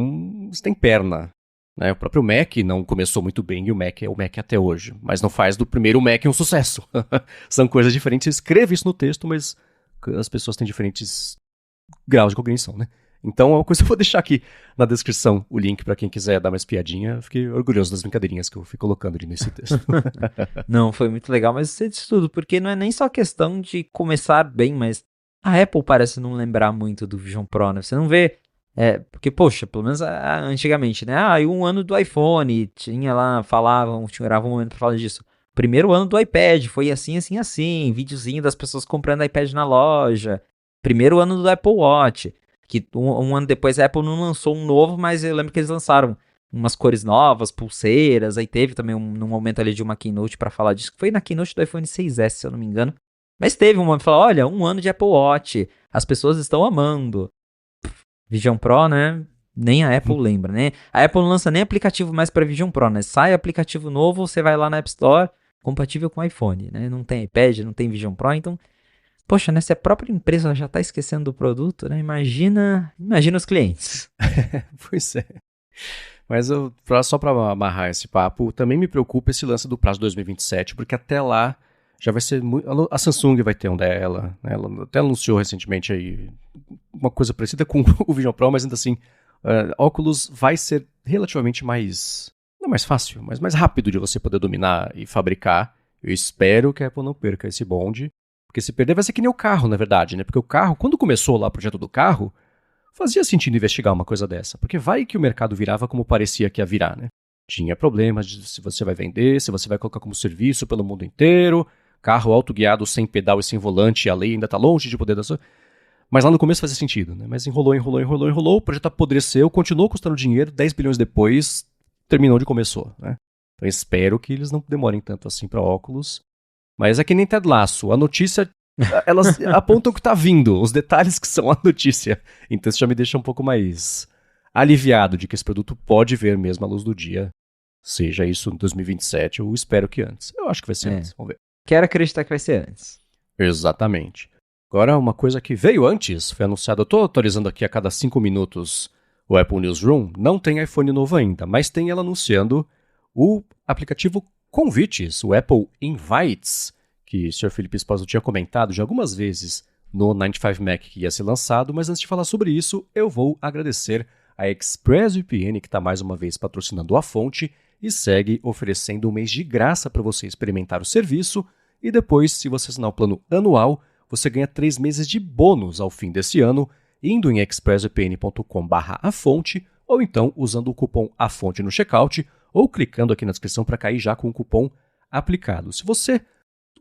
se tem perna. Né? O próprio Mac não começou muito bem e o Mac é o Mac até hoje. Mas não faz do primeiro Mac um sucesso. São coisas diferentes. Você escreve isso no texto, mas as pessoas têm diferentes graus de compreensão, né? Então, é uma coisa que eu vou deixar aqui na descrição, o link para quem quiser dar uma espiadinha. Fiquei orgulhoso das brincadeirinhas que eu fui colocando ali nesse texto. Não, foi muito legal, mas você disse tudo, porque não é nem só questão de começar bem, mas a Apple parece não lembrar muito do Vision Pro, né? Você não vê, porque, poxa, pelo menos antigamente, né? E 1 ano do iPhone, tinha lá, gravavam um momento pra falar disso. Primeiro ano do iPad, foi assim, assim, assim, videozinho das pessoas comprando iPad na loja. Primeiro ano do Apple Watch. Que um ano depois a Apple não lançou um novo, mas eu lembro que eles lançaram umas cores novas, pulseiras, aí teve também num momento ali de uma keynote pra falar disso, que foi na keynote do iPhone 6S, se eu não me engano. Mas teve um momento que falou, olha, 1 ano de Apple Watch, as pessoas estão amando. Vision Pro, né? Nem a Apple lembra, né? A Apple não lança nem aplicativo mais pra Vision Pro, né? Sai aplicativo novo, você vai lá na App Store, compatível com iPhone, né? Não tem iPad, não tem Vision Pro, então... Poxa, né? Se a própria empresa já tá esquecendo do produto, né? Imagina os clientes. Pois é. Mas só para amarrar esse papo, também me preocupa esse lance do prazo 2027, porque até lá já vai ser muito... A Samsung vai ter um dela, né? Ela até anunciou recentemente aí uma coisa parecida com o Vision Pro, mas ainda assim, óculos vai ser relativamente mais... Não mais fácil, mas mais rápido de você poder dominar e fabricar. Eu espero que a Apple não perca esse bonde. Porque se perder vai ser que nem o carro, na verdade, né? Porque o carro, quando começou lá o projeto do carro, fazia sentido investigar uma coisa dessa. Porque vai que o mercado virava como parecia que ia virar, né? Tinha problemas de se você vai vender, se você vai colocar como serviço pelo mundo inteiro, carro autoguiado sem pedal e sem volante, a lei ainda tá longe de poder dar... Mas lá no começo fazia sentido, né? Mas enrolou, o projeto apodreceu, continuou custando dinheiro, 10 bilhões depois, terminou onde começou, né? Então espero que eles não demorem tanto assim para óculos. Mas é que nem Ted Lasso, a notícia, elas apontam que tá vindo, os detalhes que são a notícia. Então isso já me deixa um pouco mais aliviado de que esse produto pode ver mesmo a luz do dia. Seja isso em 2027, eu espero que antes. Eu acho que vai ser antes, vamos ver. Quero acreditar que vai ser antes. Exatamente. Agora, uma coisa que veio antes, foi anunciada, eu tô atualizando aqui a cada 5 minutos o Apple Newsroom, não tem iPhone novo ainda, mas tem ela anunciando o aplicativo Convites, o Apple Invites, que o Sr. Felipe Esposo tinha comentado já algumas vezes no 95 Mac que ia ser lançado, mas antes de falar sobre isso, eu vou agradecer a ExpressVPN, que está mais uma vez patrocinando a fonte e segue oferecendo um mês de graça para você experimentar o serviço e depois, se você assinar o plano anual, você ganha 3 meses de bônus ao fim desse ano, indo em expressvpn.com/afonte ou então usando o cupom AFONTE no checkout ou clicando aqui na descrição para cair já com o cupom aplicado. Se você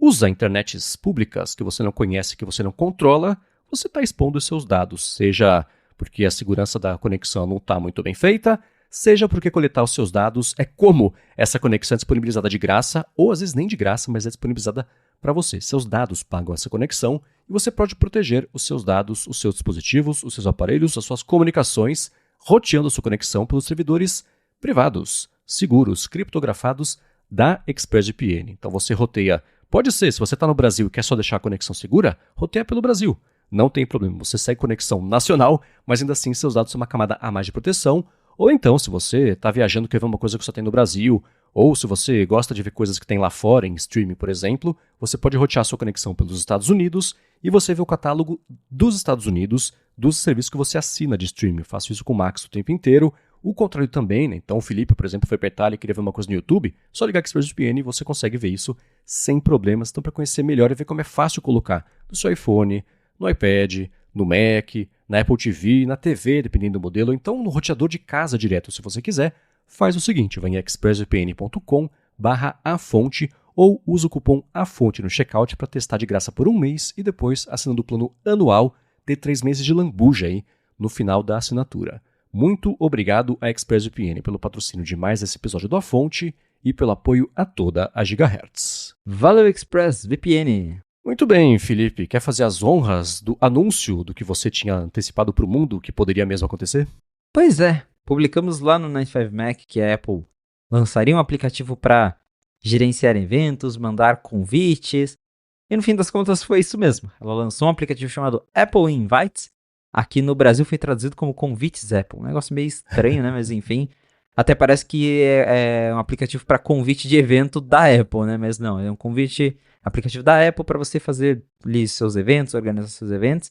usa internets públicas que você não conhece, que você não controla, você está expondo os seus dados, seja porque a segurança da conexão não está muito bem feita, seja porque coletar os seus dados é como essa conexão é disponibilizada de graça, ou às vezes nem de graça, mas é disponibilizada para você. Seus dados pagam essa conexão e você pode proteger os seus dados, os seus dispositivos, os seus aparelhos, as suas comunicações, roteando a sua conexão pelos servidores privados, seguros, criptografados da ExpressVPN. Então você roteia, pode ser, se você está no Brasil e quer só deixar a conexão segura, roteia pelo Brasil. Não tem problema, você segue conexão nacional, mas ainda assim seus dados são uma camada a mais de proteção. Ou então, se você está viajando e quer ver uma coisa que só tem no Brasil, ou se você gosta de ver coisas que tem lá fora, em streaming, por exemplo, você pode rotear sua conexão pelos Estados Unidos e você vê o catálogo dos Estados Unidos, dos serviços que você assina de streaming. Eu faço isso com o Max o tempo inteiro. O contrário também, né? Então o Felipe, por exemplo, foi para a Itália e queria ver uma coisa no YouTube, só ligar ExpressVPN e você consegue ver isso sem problemas. Então, para conhecer melhor e ver como é fácil colocar no seu iPhone, no iPad, no Mac, na Apple TV, na TV, dependendo do modelo, ou então no roteador de casa direto, se você quiser, faz o seguinte, vai em expressvpn.com/afonte ou usa o cupom AFONTE no checkout para testar de graça por um mês e depois, assinando o plano anual, ter 3 meses de lambuja aí no final da assinatura. Muito obrigado à ExpressVPN pelo patrocínio de mais esse episódio do Afonte e pelo apoio a toda a Gigahertz. Valeu, ExpressVPN! Muito bem, Felipe. Quer fazer as honras do anúncio do que você tinha antecipado para o mundo que poderia mesmo acontecer? Pois é, publicamos lá no 95Mac que a Apple lançaria um aplicativo para gerenciar eventos, mandar convites, e no fim das contas foi isso mesmo. Ela lançou um aplicativo chamado Apple Invites. Aqui no Brasil foi traduzido como Convites Apple. Um negócio meio estranho, né? Mas enfim, até parece que é um aplicativo para convite de evento da Apple, né? Mas não, é um aplicativo da Apple para você fazer ali seus eventos, organizar seus eventos.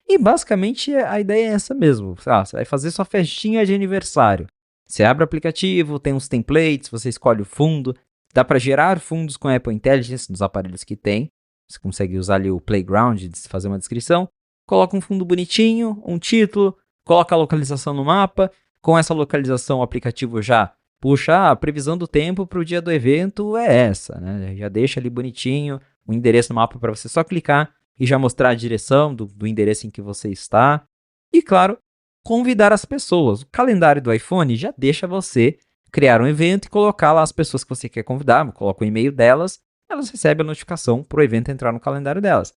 E basicamente a ideia é essa mesmo. Você vai fazer sua festinha de aniversário. Você abre o aplicativo, tem uns templates, você escolhe o fundo. Dá para gerar fundos com a Apple Intelligence nos aparelhos que tem. Você consegue usar ali o Playground, fazer uma descrição. Coloca um fundo bonitinho, um título, coloca a localização no mapa. Com essa localização o aplicativo já puxa, a previsão do tempo para o dia do evento é essa, né? Já deixa ali bonitinho o endereço no mapa para você só clicar e já mostrar a direção do endereço em que você está. E, claro, convidar as pessoas. O calendário do iPhone já deixa você criar um evento e colocar lá as pessoas que você quer convidar, coloca o e-mail delas, elas recebem a notificação para o evento entrar no calendário delas.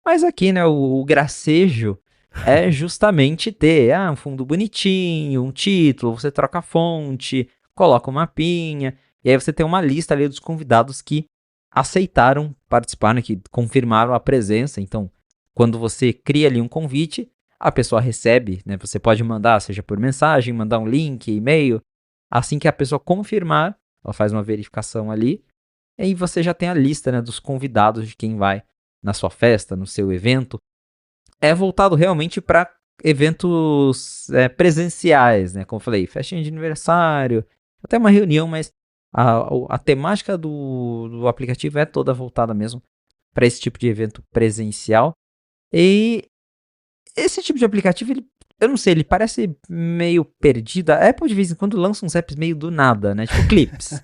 Mas aqui, né, o gracejo é justamente ter um fundo bonitinho, um título, você troca a fonte, coloca um mapinha, e aí você tem uma lista ali dos convidados que aceitaram participar, né, que confirmaram a presença. Então, quando você cria ali um convite, a pessoa recebe, né, você pode mandar, seja por mensagem, mandar um link, e-mail. Assim que a pessoa confirmar, ela faz uma verificação ali, e aí você já tem a lista, né, dos convidados de quem vai na sua festa, no seu evento. É voltado realmente para eventos presenciais, né? Como eu falei, festinha de aniversário, até uma reunião, mas a temática do aplicativo é toda voltada mesmo para esse tipo de evento presencial. E esse tipo de aplicativo, eu não sei, ele parece meio perdido. A Apple de vez em quando lança uns apps meio do nada, né? Tipo Clips.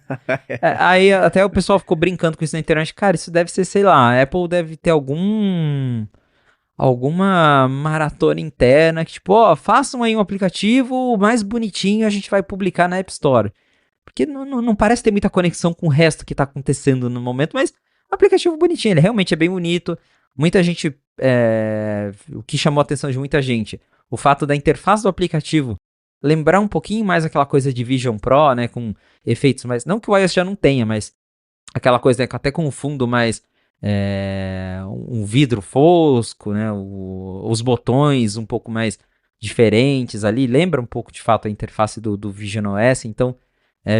Aí até o pessoal ficou brincando com isso na internet. Cara, isso deve ser, sei lá, a Apple deve ter alguma maratona interna que tipo, façam aí um aplicativo mais bonitinho, a gente vai publicar na App Store. Porque não parece ter muita conexão com o resto que tá acontecendo no momento, mas o aplicativo bonitinho, ele realmente é bem bonito. Muita gente, o que chamou a atenção de muita gente, o fato da interface do aplicativo lembrar um pouquinho mais aquela coisa de Vision Pro, né, com efeitos mais, não que o iOS já não tenha, mas aquela coisa, né, até com o fundo mais um vidro fosco, né, os botões um pouco mais diferentes ali, lembra um pouco de fato a interface do Vision OS. Então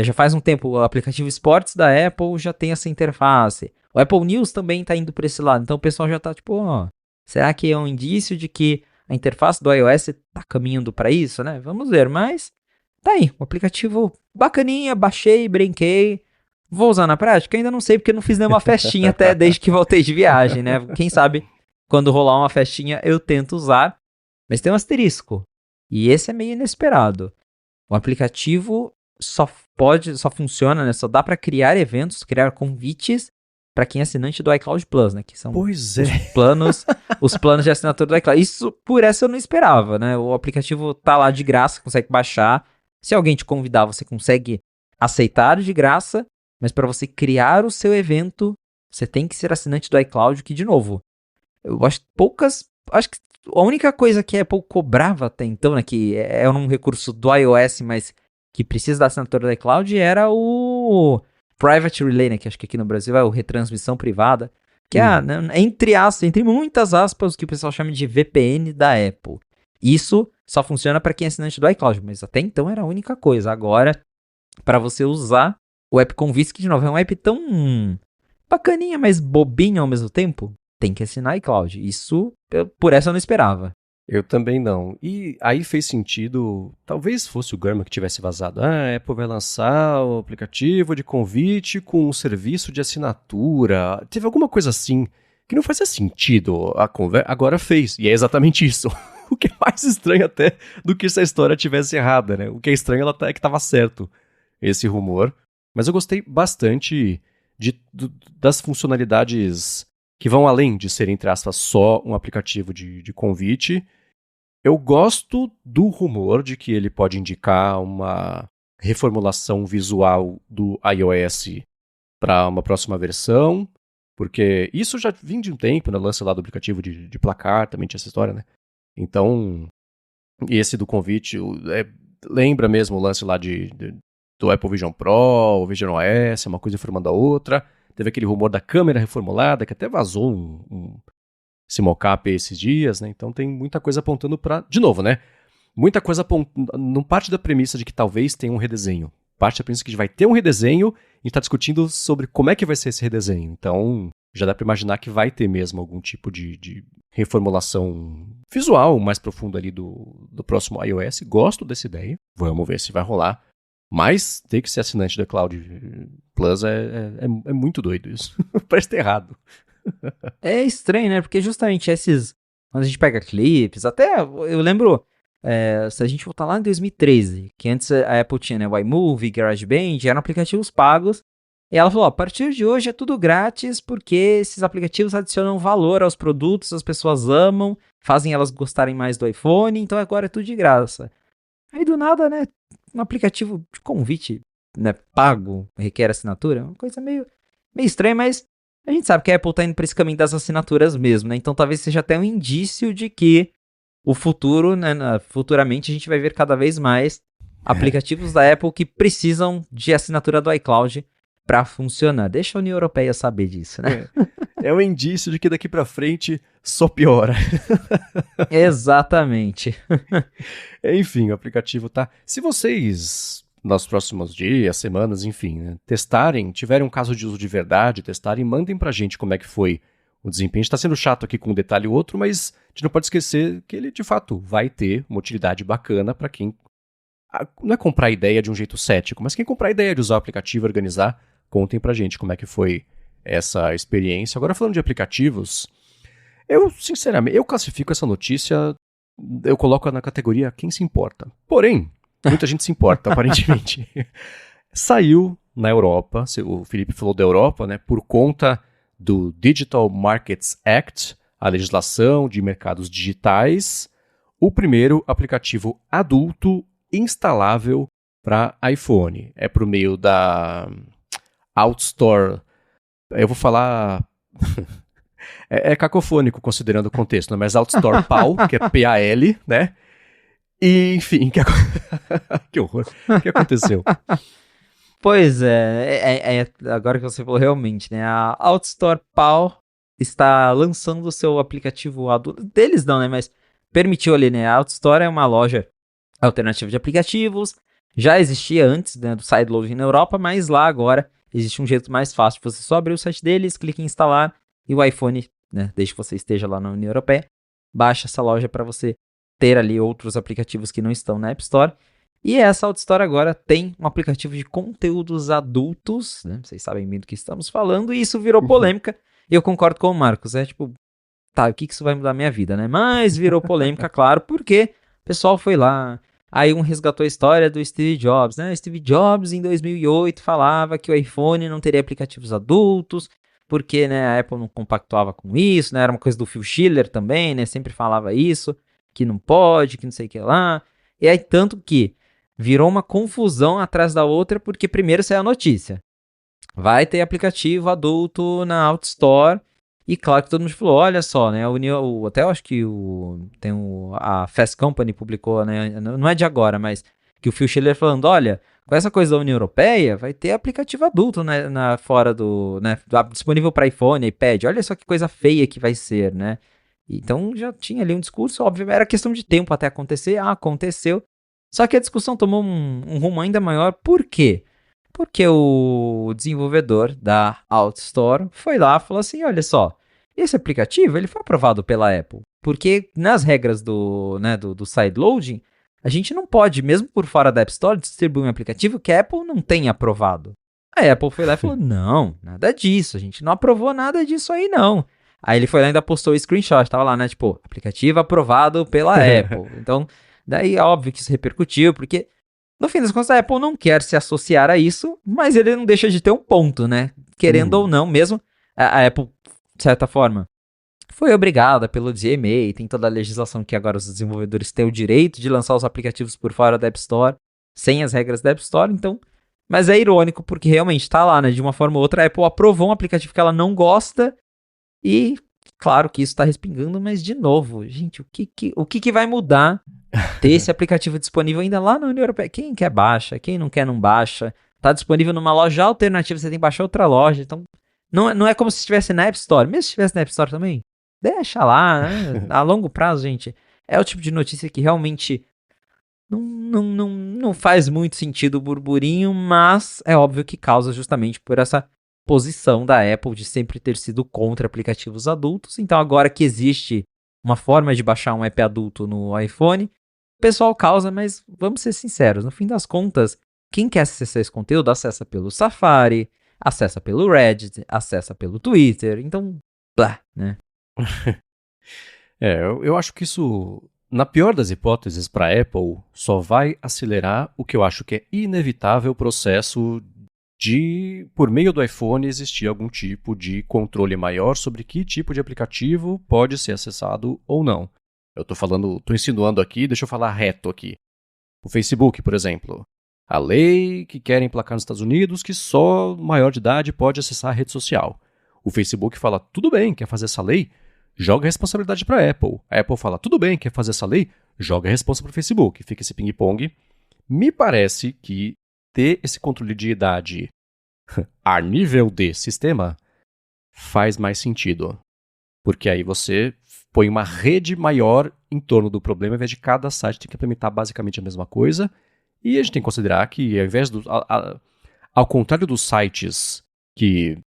já faz um tempo o aplicativo Sports da Apple já tem essa interface, o Apple News também está indo para esse lado, então o pessoal já está tipo, será que é um indício de que a interface do iOS está caminhando para isso, né? Vamos ver, mas tá aí, o aplicativo bacaninha, baixei, brinquei. Vou usar na prática? Ainda não sei, porque não fiz nenhuma festinha até desde que voltei de viagem, né? Quem sabe quando rolar uma festinha eu tento usar. Mas tem um asterisco. E esse é meio inesperado. O aplicativo só funciona, né? Só dá para criar eventos, criar convites para quem é assinante do iCloud Plus, né? Que são os planos de assinatura do iCloud. Isso, por essa eu não esperava, né? O aplicativo tá lá de graça, consegue baixar. Se alguém te convidar, você consegue aceitar de graça, mas para você criar o seu evento, você tem que ser assinante do iCloud, que, de novo, eu acho que a única coisa que a Apple cobrava até então, né, que é um recurso do iOS, mas que precisa da assinatura do iCloud, era o Private Relay, né, que acho que aqui no Brasil é o retransmissão privada, que é, né, entre muitas aspas, o que o pessoal chama de VPN da Apple. Isso só funciona para quem é assinante do iCloud, mas até então era a única coisa. Agora, para você usar o app Convite, que de novo é um app tão bacaninha, mas bobinho ao mesmo tempo, tem que assinar iCloud. Isso, por essa eu não esperava. Eu também não. E aí fez sentido, talvez fosse o Gurman que tivesse vazado. A Apple vai lançar o aplicativo de convite com um serviço de assinatura. Teve alguma coisa assim que não fazia sentido. Agora fez. E é exatamente isso. O que é mais estranho até do que se a história tivesse errada, né? O que é estranho é que estava certo esse rumor. Mas eu gostei bastante das funcionalidades que vão além de ser, entre aspas, só um aplicativo de convite. Eu gosto do rumor de que ele pode indicar uma reformulação visual do iOS para uma próxima versão, porque isso já vinha de um tempo, né? Lance lá do aplicativo de placar, também tinha essa história, né? Então, esse do convite lembra mesmo o lance lá do Apple Vision Pro, o Vision OS, uma coisa informando a outra. Teve aquele rumor da câmera reformulada, que até vazou esse mockup esses dias, né? Então tem muita coisa apontando para... De novo, né? Muita coisa não parte da premissa de que talvez tenha um redesenho. Parte da premissa de que vai ter um redesenho e a gente tá discutindo sobre como é que vai ser esse redesenho. Então, já dá para imaginar que vai ter mesmo algum tipo de reformulação visual mais profunda ali do próximo iOS. Gosto dessa ideia. Vamos ver se vai rolar. Mas ter que ser assinante da Cloud Plus é muito doido isso. Parece ter errado. É estranho, né? Porque justamente quando a gente pega clipes, até eu lembro, se a gente voltar lá em 2013, que antes a Apple tinha, né, o iMovie, GarageBand, eram aplicativos pagos, e ela falou, a partir de hoje é tudo grátis, porque esses aplicativos adicionam valor aos produtos, as pessoas amam, fazem elas gostarem mais do iPhone, então agora é tudo de graça. Aí do nada, né, um aplicativo de convite, né, pago, requer assinatura, uma coisa meio estranha, mas a gente sabe que a Apple tá indo pra esse caminho das assinaturas mesmo, né? Então talvez seja até um indício de que o futuro, né, futuramente a gente vai ver cada vez mais aplicativos da Apple que precisam de assinatura do iCloud para funcionar. Deixa a União Europeia saber disso, né? É um indício de que daqui pra frente só piora. Exatamente. Enfim, o aplicativo tá... Se vocês, nos próximos dias, semanas, enfim, né, testarem, tiverem um caso de uso de verdade, testarem, mandem pra gente como é que foi o desempenho. A gente tá sendo chato aqui com um detalhe ou outro, mas a gente não pode esquecer que ele, de fato, vai ter uma utilidade bacana pra quem... Não é comprar a ideia de um jeito cético, mas quem comprar a ideia de usar o aplicativo e organizar, contem pra gente como é que foi essa experiência. Agora, falando de aplicativos, eu, sinceramente, eu classifico essa notícia, eu coloco na categoria quem se importa. Porém, muita gente se importa, aparentemente. Saiu na Europa, o Felipe falou da Europa, né, por conta do Digital Markets Act, a legislação de mercados digitais, o primeiro aplicativo adulto instalável para iPhone. É por meio da OutStore. Eu vou falar... é cacofônico considerando o contexto, né? Mas OutStore PAL, que é P-A-L, né? E, enfim, que horror. O que aconteceu? Pois agora que você falou realmente, né? A OutStore PAL está lançando o seu aplicativo adulto. Deles não, né? Mas permitiu ali, né? A OutStore é uma loja alternativa de aplicativos. Já existia antes, né, do sideloading na Europa, mas lá agora existe um jeito mais fácil. Você só abrir o site deles, clica em instalar e o iPhone, né, desde que você esteja lá na União Europeia, baixa essa loja para você ter ali outros aplicativos que não estão na App Store. E essa AutoStore agora tem um aplicativo de conteúdos adultos, né? Vocês sabem bem do que estamos falando, e isso virou polêmica. E eu concordo com o Marcos, tipo, tá, o que isso vai mudar a minha vida, né? Mas virou polêmica, claro, porque o pessoal foi lá, aí um resgatou a história do Steve Jobs, né? Steve Jobs, em 2008, falava que o iPhone não teria aplicativos adultos, porque, né, a Apple não compactuava com isso, né? Era uma coisa do Phil Schiller também, né? Sempre falava isso, que não pode, que não sei o que lá. E aí, tanto que virou uma confusão atrás da outra, porque primeiro saiu a notícia. Vai ter aplicativo adulto na AutoStore. E claro que todo mundo falou, olha só, né? Até eu acho que a Fast Company publicou, né? Não é de agora, mas que o Phil Schiller falando, olha, com essa coisa da União Europeia, vai ter aplicativo adulto, né, fora do, né, disponível para iPhone, iPad. Olha só que coisa feia que vai ser, né? Então já tinha ali um discurso, óbvio, era questão de tempo até acontecer. Aconteceu. Só que a discussão tomou um rumo ainda maior. Por quê? Porque o desenvolvedor da AutoStore foi lá e falou assim, olha só, esse aplicativo ele foi aprovado pela Apple. Porque nas regras do sideloading, a gente não pode, mesmo por fora da App Store, distribuir um aplicativo que a Apple não tenha aprovado. A Apple foi lá e falou, não, nada disso, a gente não aprovou nada disso aí não. Aí ele foi lá e ainda postou o screenshot, tava lá, né, tipo, aplicativo aprovado pela Apple. Então, daí é óbvio que isso repercutiu, porque no fim das contas, a Apple não quer se associar a isso, mas ele não deixa de ter um ponto, né? Querendo ou não, mesmo a Apple, de certa forma, foi obrigada pelo DMA, tem toda a legislação que agora os desenvolvedores têm o direito de lançar os aplicativos por fora da App Store, sem as regras da App Store, então... Mas é irônico, porque realmente tá lá, né? De uma forma ou outra, a Apple aprovou um aplicativo que ela não gosta e... Claro que isso tá respingando, mas de novo, gente, o que vai mudar ter esse aplicativo disponível ainda lá na União Europeia? Quem quer baixa, quem não quer não baixa. Tá disponível numa loja alternativa, você tem que baixar outra loja. Então, não é como se estivesse na App Store. Mesmo se estivesse na App Store também, deixa lá, né? A longo prazo, gente. É o tipo de notícia que realmente não faz muito sentido o burburinho, mas é óbvio que causa justamente por essa posição da Apple de sempre ter sido contra aplicativos adultos. Então, agora que existe uma forma de baixar um app adulto no iPhone, o pessoal causa, mas vamos ser sinceros, no fim das contas, quem quer acessar esse conteúdo acessa pelo Safari, acessa pelo Reddit, acessa pelo Twitter, então, blá, né? Eu acho que isso, na pior das hipóteses para a Apple, só vai acelerar o que eu acho que é inevitável processo de, por meio do iPhone, existir algum tipo de controle maior sobre que tipo de aplicativo pode ser acessado ou não. Eu tô insinuando aqui, deixa eu falar reto aqui. O Facebook, por exemplo. A lei que quer emplacar nos Estados Unidos que só maior de idade pode acessar a rede social. O Facebook fala, tudo bem, quer fazer essa lei? Joga a responsabilidade para a Apple. A Apple fala, tudo bem, quer fazer essa lei? Joga a responsa para o Facebook. Fica esse ping-pong. Me parece que ter esse controle de idade a nível de sistema faz mais sentido. Porque aí você põe uma rede maior em torno do problema, ao invés de cada site ter que implementar basicamente a mesma coisa. E a gente tem que considerar que, ao invés do. Ao contrário dos sites que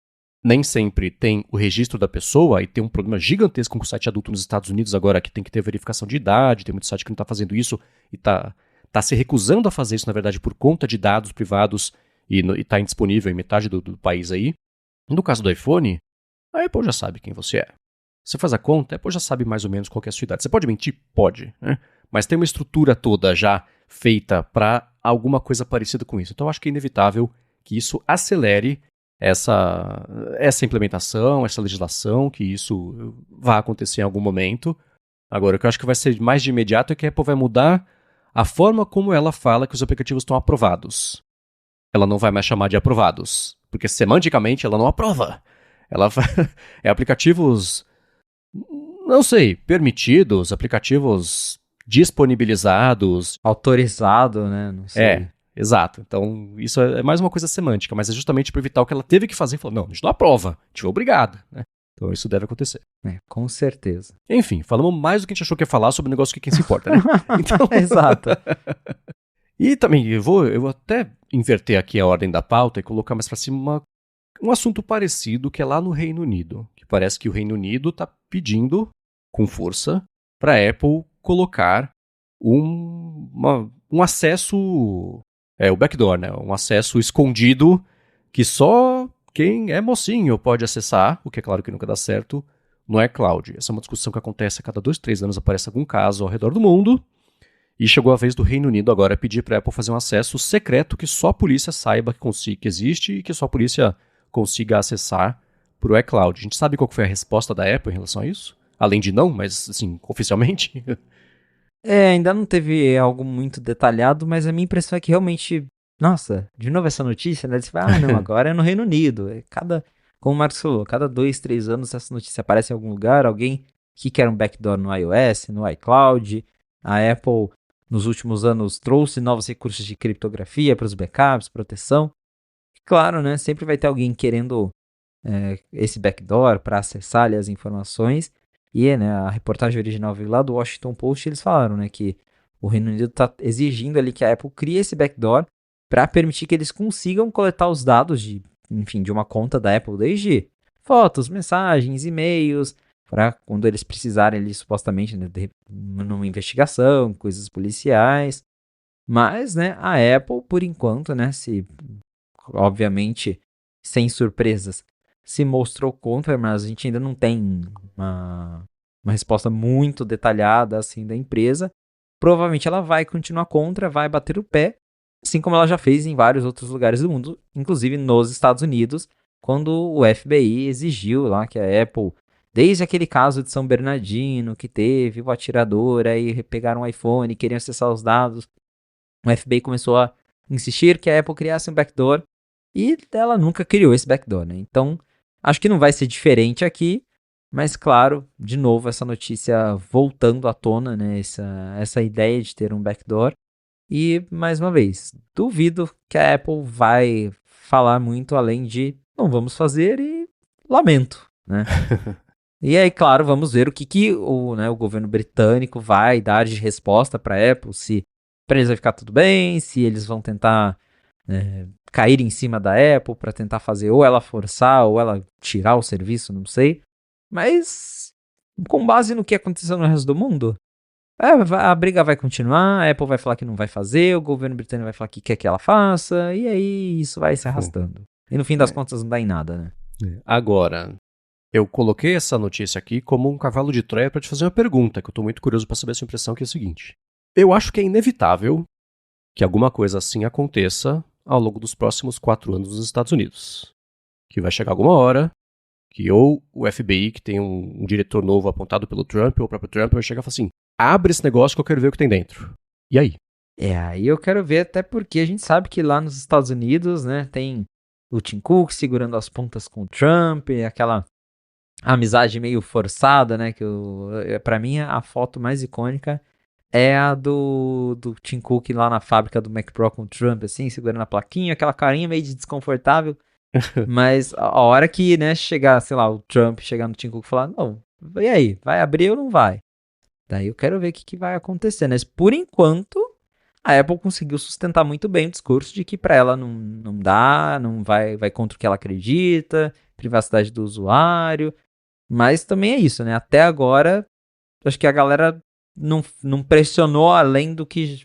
nem sempre tem o registro da pessoa, e tem um problema gigantesco com o site adulto nos Estados Unidos agora, que tem que ter verificação de idade, tem muito site que não está fazendo isso e está se recusando a fazer isso, na verdade, por conta de dados privados e está indisponível em metade do país aí. No caso do iPhone, a Apple já sabe quem você é. Você faz a conta, a Apple já sabe mais ou menos qual que é a sua idade. Você pode mentir? Pode, né? Mas tem uma estrutura toda já feita para alguma coisa parecida com isso. Então eu acho que é inevitável que isso acelere essa implementação, essa legislação, que isso vai acontecer em algum momento. Agora, o que eu acho que vai ser mais de imediato é que a Apple vai mudar a forma como ela fala que os aplicativos estão aprovados. Ela não vai mais chamar de aprovados, porque semanticamente ela não aprova. Ela é aplicativos, não sei, permitidos, aplicativos disponibilizados. Autorizado, né? Não sei. Exato. Então, isso é mais uma coisa semântica, mas é justamente para evitar o que ela teve que fazer e falou, não, a gente não aprova, a gente foi obrigado, né? Então, isso deve acontecer. Com certeza. Enfim, falamos mais do que a gente achou que ia falar sobre o negócio que quem se importa, né? Então... Exato. E também, eu vou até inverter aqui a ordem da pauta e colocar mais para cima um assunto parecido que é lá no Reino Unido, que parece que o Reino Unido está pedindo, com força, para a Apple colocar um acesso, o backdoor, né? Um acesso escondido que só quem é mocinho pode acessar, o que é claro que nunca dá certo no iCloud. Essa é uma discussão que acontece a cada 2, 3 anos, aparece algum caso ao redor do mundo. E chegou a vez do Reino Unido agora pedir para a Apple fazer um acesso secreto que só a polícia saiba que existe e que só a polícia consiga acessar para o iCloud. A gente sabe qual foi a resposta da Apple em relação a isso? Além de não, mas assim, oficialmente? Ainda não teve algo muito detalhado, mas a minha impressão é que realmente, nossa, de novo essa notícia, né? Você fala, não, agora é no Reino Unido. Como o Marcos falou, cada 2, 3 anos essa notícia aparece em algum lugar, alguém que quer um backdoor no iOS, no iCloud. A Apple, nos últimos anos, trouxe novos recursos de criptografia para os backups, proteção. E claro, né? Sempre vai ter alguém querendo esse backdoor para acessar ali as informações. E né, a reportagem original veio lá do Washington Post, eles falaram, né, que o Reino Unido está exigindo ali que a Apple crie esse backdoor para permitir que eles consigam coletar os dados de uma conta da Apple, desde fotos, mensagens, e-mails, para quando eles precisarem ali, supostamente, né, numa investigação, coisas policiais. Mas, né, a Apple, por enquanto, né, obviamente, sem surpresas, se mostrou contra, mas a gente ainda não tem uma resposta muito detalhada assim da empresa. Provavelmente ela vai continuar contra, vai bater o pé, assim como ela já fez em vários outros lugares do mundo, inclusive nos Estados Unidos, quando o FBI exigiu lá que a Apple, desde aquele caso de São Bernardino que teve o atirador, aí pegaram um iPhone e queriam acessar os dados, o FBI começou a insistir que a Apple criasse um backdoor e ela nunca criou esse backdoor, né? Então, acho que não vai ser diferente aqui, mas claro, de novo, essa notícia voltando à tona, né? Essa ideia de ter um backdoor. E, mais uma vez, duvido que a Apple vai falar muito além de não vamos fazer e lamento, né? E aí, claro, vamos ver o que o governo britânico vai dar de resposta para a Apple, se para eles vai ficar tudo bem, se eles vão tentar cair em cima da Apple para tentar fazer ou ela forçar ou ela tirar o serviço, não sei. Mas, com base no que aconteceu no resto do mundo, a briga vai continuar, a Apple vai falar que não vai fazer, o governo britânico vai falar que quer que ela faça, e aí isso vai se arrastando. E no fim das contas não dá em nada, né? Agora, eu coloquei essa notícia aqui como um cavalo de Troia para te fazer uma pergunta, que eu tô muito curioso para saber a sua impressão, que é o seguinte. Eu acho que é inevitável que alguma coisa assim aconteça ao longo dos próximos 4 anos nos Estados Unidos. Que vai chegar alguma hora que ou o FBI, que tem um diretor novo apontado pelo Trump, ou o próprio Trump, vai chegar e falar assim, abre esse negócio que eu quero ver o que tem dentro. E aí? Aí eu quero ver, até porque a gente sabe que lá nos Estados Unidos, né, tem o Tim Cook segurando as pontas com o Trump, aquela amizade meio forçada, né, que pra mim a foto mais icônica é a do Tim Cook lá na fábrica do Mac Pro com o Trump, assim, segurando a plaquinha, aquela carinha meio desconfortável. Mas a hora que, né, chegar, sei lá, o Trump chegar no Tim Cook e falar, não, e aí, vai abrir ou não vai? Daí eu quero ver o que vai acontecer, né? Mas por enquanto, a Apple conseguiu sustentar muito bem o discurso de que para ela não dá, não vai contra o que ela acredita, privacidade do usuário. Mas também é isso, né? Até agora, acho que a galera não pressionou além do que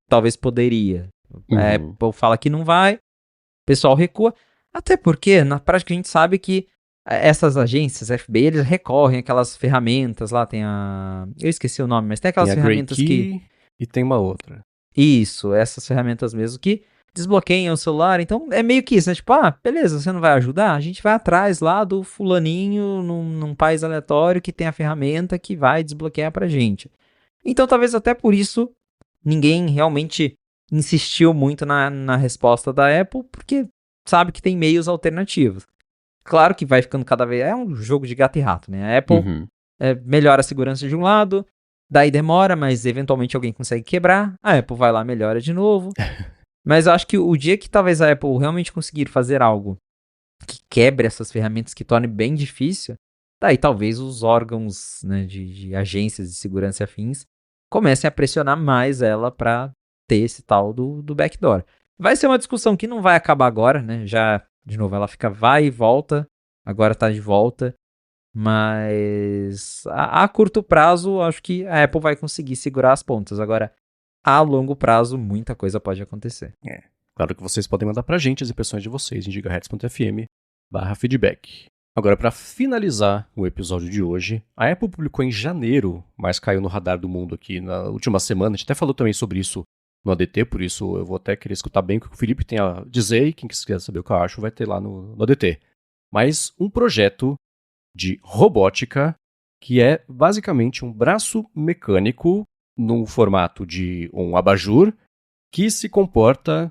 talvez poderia. A Apple fala que não vai, o pessoal recua. Até porque, na prática, a gente sabe que essas agências, FBI, eles recorrem àquelas ferramentas lá, tem a... Eu esqueci o nome, mas tem aquelas ferramentas que... E tem uma outra. Isso, essas ferramentas mesmo que desbloqueiam o celular. Então, é meio que isso, né? Tipo, beleza, você não vai ajudar? A gente vai atrás lá do fulaninho num país aleatório que tem a ferramenta que vai desbloquear pra gente. Então, talvez até por isso, ninguém realmente insistiu muito na resposta da Apple, porque sabe que tem meios alternativos. Claro que vai ficando cada vez... É um jogo de gato e rato, né? A Apple melhora a segurança de um lado, daí demora, mas eventualmente alguém consegue quebrar, a Apple vai lá e melhora de novo. Mas eu acho que o dia que talvez a Apple realmente conseguir fazer algo que quebre essas ferramentas, que torne bem difícil, daí talvez os órgãos, né, de agências de segurança e afins comecem a pressionar mais ela para ter esse tal do backdoor. Vai ser uma discussão que não vai acabar agora, né? Já, de novo, ela fica vai e volta, agora tá de volta, mas a curto prazo, acho que a Apple vai conseguir segurar as pontas. Agora, a longo prazo muita coisa pode acontecer. Claro que vocês podem mandar pra gente as impressões de vocês em gigahertz.fm/feedback. Agora, para finalizar o episódio de hoje, a Apple publicou em janeiro, mas caiu no radar do mundo aqui na última semana. A gente até falou também sobre isso no ADT, por isso eu vou até querer escutar bem o que o Felipe tem a dizer, e quem quiser saber o que eu acho vai ter lá no ADT. Mas um projeto de robótica que é basicamente um braço mecânico no formato de um abajur que se comporta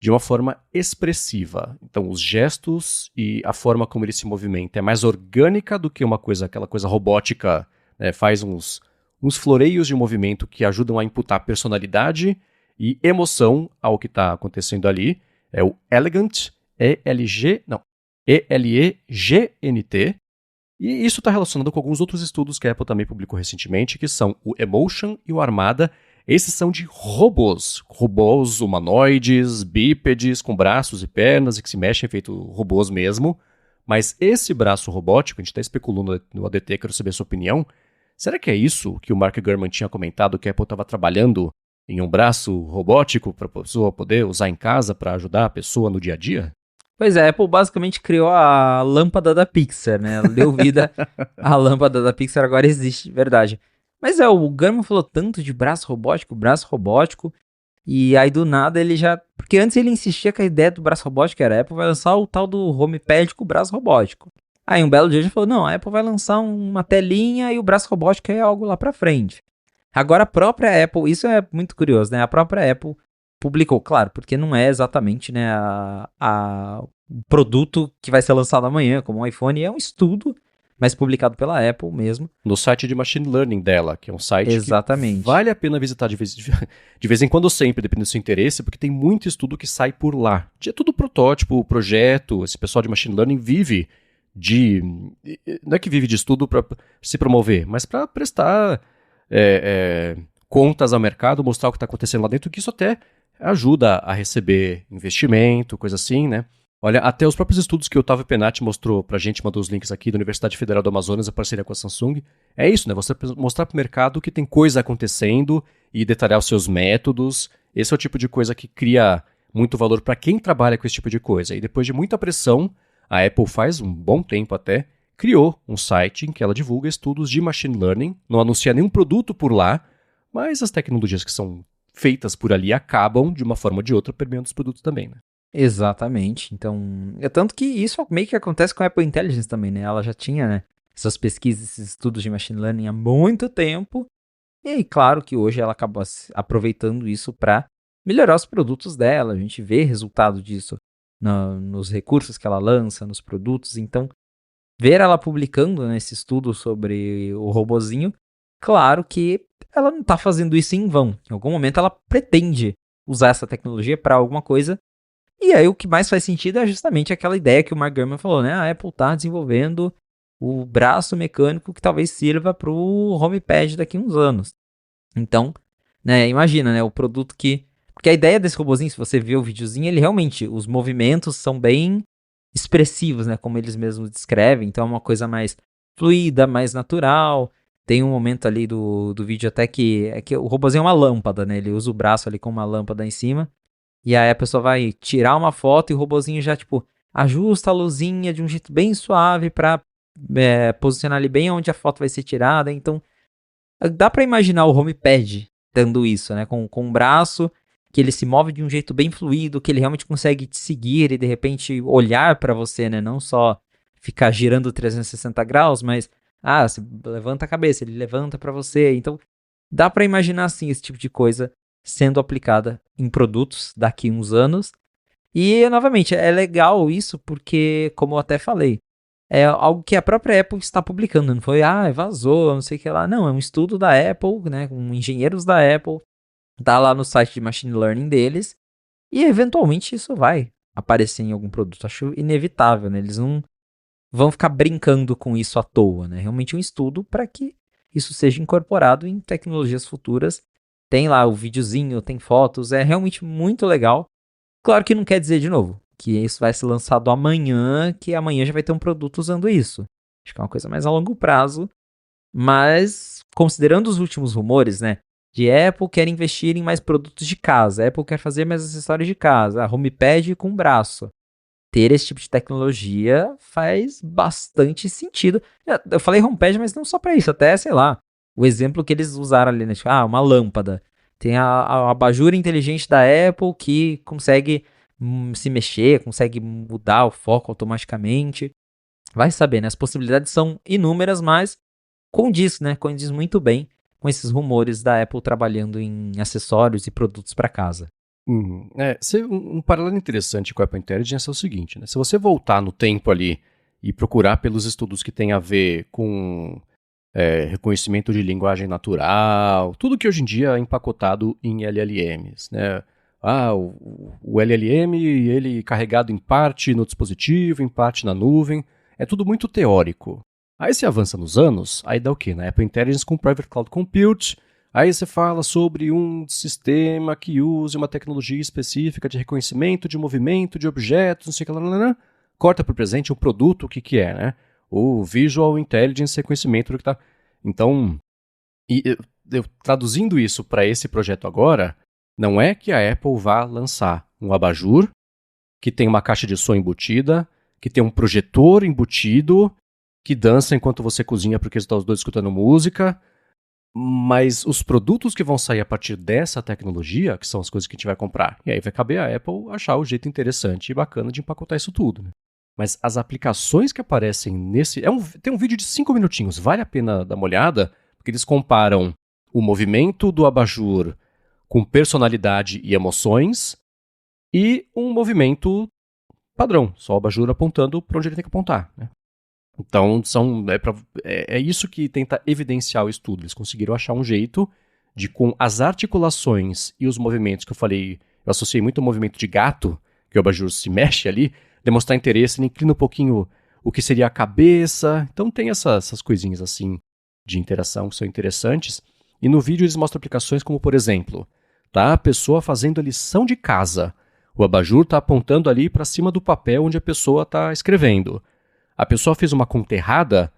de uma forma expressiva. Então, os gestos e a forma como ele se movimenta é mais orgânica do que aquela coisa robótica, né? Faz uns floreios de movimento que ajudam a imputar personalidade e emoção ao que está acontecendo ali. É o Elegant, E-L-E-G-N-T. E isso está relacionado com alguns outros estudos que a Apple também publicou recentemente, que são o Emotion e o Armada. Esses são de robôs humanoides, bípedes, com braços e pernas e que se mexem feito robôs mesmo. Mas esse braço robótico, a gente está especulando no ADT, quero saber a sua opinião. Será que é isso que o Mark Gurman tinha comentado, que a Apple estava trabalhando em um braço robótico para a pessoa poder usar em casa para ajudar a pessoa no dia a dia? Pois é, a Apple basicamente criou a lâmpada da Pixar, né? Ela deu vida à lâmpada da Pixar, agora existe de verdade. Mas o Gurman falou tanto de braço robótico, e aí do nada ele já... Porque antes ele insistia que a ideia do braço robótico era a Apple vai lançar o tal do HomePad com o braço robótico. Aí um belo dia ele falou, não, a Apple vai lançar uma telinha e o braço robótico é algo lá pra frente. Agora a própria Apple, isso é muito curioso, né? A própria Apple publicou, claro, porque não é exatamente, né, o produto que vai ser lançado amanhã, como um iPhone, é um estudo, mas publicado pela Apple mesmo. No site de Machine Learning dela, que é um site Exatamente. que vale a pena visitar de vez em quando ou sempre, dependendo do seu interesse, porque tem muito estudo que sai por lá. É tudo protótipo, projeto, esse pessoal de Machine Learning vive não é que vive de estudo para se promover, mas para prestar contas ao mercado, mostrar o que está acontecendo lá dentro, que isso até ajuda a receber investimento, coisa assim, né? Olha, até os próprios estudos que o Otávio Penati mostrou pra gente, mandou os links aqui da Universidade Federal do Amazonas, a parceria com a Samsung, é isso, né? Você mostrar pro mercado que tem coisa acontecendo e detalhar os seus métodos. Esse é o tipo de coisa que cria muito valor para quem trabalha com esse tipo de coisa. E depois de muita pressão, a Apple faz um bom tempo até, criou um site em que ela divulga estudos de machine learning, não anuncia nenhum produto por lá, mas as tecnologias que são feitas por ali acabam, de uma forma ou de outra, permeando os produtos também, né? Exatamente. Então, é tanto que isso meio que acontece com a Apple Intelligence também, né? Ela já tinha, né, essas pesquisas, esses estudos de machine learning há muito tempo. E aí, claro que hoje ela acabou aproveitando isso para melhorar os produtos dela. A gente vê resultado disso nos recursos que ela lança, nos produtos. Então, ver ela publicando, né, esse estudo sobre o robozinho, claro que ela não está fazendo isso em vão. Em algum momento ela pretende usar essa tecnologia para alguma coisa. E aí o que mais faz sentido é justamente aquela ideia que o Mark Gurman falou, né? A Apple está desenvolvendo o braço mecânico que talvez sirva para o HomePad daqui a uns anos. Então, né, imagina, né, o produto que... Porque a ideia desse robozinho, se você vê o videozinho, ele realmente, os movimentos são bem expressivos, né, como eles mesmos descrevem. Então é uma coisa mais fluida, mais natural. Tem um momento ali do vídeo até que o robozinho é uma lâmpada, né? Ele usa o braço ali com uma lâmpada em cima. E aí a pessoa vai tirar uma foto e o robozinho já, tipo, ajusta a luzinha de um jeito bem suave pra posicionar ali bem onde a foto vai ser tirada. Então, dá pra imaginar o HomePad dando isso, né? Com um braço que ele se move de um jeito bem fluido, que ele realmente consegue te seguir e de repente olhar pra você, né? Não só ficar girando 360 graus, mas, você levanta a cabeça, ele levanta pra você. Então, dá pra imaginar, assim, esse tipo de coisa sendo aplicada em produtos daqui a uns anos. E, novamente, é legal isso porque, como eu até falei, é algo que a própria Apple está publicando. Não foi, vazou, não sei o que lá. Não, é um estudo da Apple, né, com engenheiros da Apple. Tá lá no site de machine learning deles. E, eventualmente, isso vai aparecer em algum produto. Acho inevitável, né? Eles não vão ficar brincando com isso à toa, né? Realmente um estudo para que isso seja incorporado em tecnologias futuras. Tem lá o videozinho, tem fotos, é realmente muito legal. Claro que não quer dizer, de novo, que isso vai ser lançado amanhã, que amanhã já vai ter um produto usando isso. Acho que é uma coisa mais a longo prazo. Mas, considerando os últimos rumores, né? de Apple quer investir em mais produtos de casa, Apple quer fazer mais acessórios de casa, HomePad com braço. Ter esse tipo de tecnologia faz bastante sentido. Eu falei HomePad, mas não só para isso, até, sei lá, o exemplo que eles usaram ali, né? Tipo, uma lâmpada. Tem a abajur inteligente da Apple que consegue se mexer, consegue mudar o foco automaticamente. Vai saber, né? As possibilidades são inúmeras, mas condiz, né? Condiz muito bem com esses rumores da Apple trabalhando em acessórios e produtos para casa. Um paralelo interessante com a Apple Intelligence é o seguinte, né? Se você voltar no tempo ali e procurar pelos estudos que tem a ver com reconhecimento de linguagem natural, tudo que hoje em dia é empacotado em LLMs, né? O LLM, ele carregado em parte no dispositivo, em parte na nuvem, é tudo muito teórico. Aí você avança nos anos, aí dá o quê? Na Apple Intelligence com Private Cloud Compute, aí você fala sobre um sistema que use uma tecnologia específica de reconhecimento de movimento de objetos, não sei o que lá, corta para o presente um produto, o que é, né? O Visual Intelligence reconhecimento do que está. Então, eu traduzindo isso para esse projeto agora, não é que a Apple vá lançar um abajur que tem uma caixa de som embutida, que tem um projetor embutido, que dança enquanto você cozinha porque você está os dois escutando música, mas os produtos que vão sair a partir dessa tecnologia, que são as coisas que a gente vai comprar, e aí vai caber a Apple achar o jeito interessante e bacana de empacotar isso tudo, né? Mas as aplicações que aparecem nesse... tem um vídeo de 5 minutinhos, vale a pena dar uma olhada, porque eles comparam o movimento do abajur com personalidade e emoções e um movimento padrão, só o abajur apontando para onde ele tem que apontar, né? Então, é isso que tenta evidenciar o estudo. Eles conseguiram achar um jeito de, com as articulações e os movimentos que eu falei, eu associei muito ao movimento de gato, que o abajur se mexe ali, demonstrar interesse, ele inclina um pouquinho o que seria a cabeça. Então tem essas coisinhas assim de interação que são interessantes. E no vídeo eles mostram aplicações como, por exemplo, tá a pessoa fazendo a lição de casa. O abajur está apontando ali para cima do papel onde a pessoa está escrevendo. A pessoa fez uma conta errada,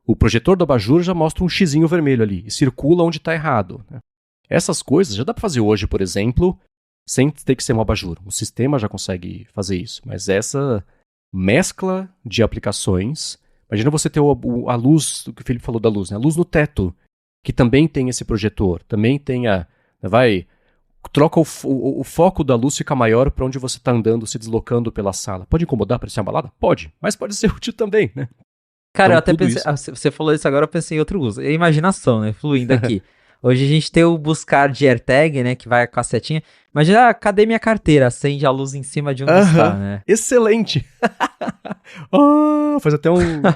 o projetor do abajur já mostra um xizinho vermelho ali e circula onde está errado, né? Essas coisas já dá para fazer hoje, por exemplo, sem ter que ser um abajur. O sistema já consegue fazer isso, mas essa mescla de aplicações... Imagina você ter a luz, o que o Felipe falou da luz, né? A luz no teto, que também tem esse projetor, também tem troca o foco da luz, fica maior para onde você está andando, se deslocando pela sala. Pode incomodar, parecer uma balada? Pode, mas pode ser útil também, né? Cara, Então, eu até tudo pensei, isso... você falou isso agora, eu pensei em outro uso. É a imaginação, né? Fluindo aqui. Hoje a gente tem o buscar de AirTag, né? Que vai com a setinha. Imagina, cadê minha carteira? Acende a luz em cima de onde está, né? Excelente! Faz até um... né?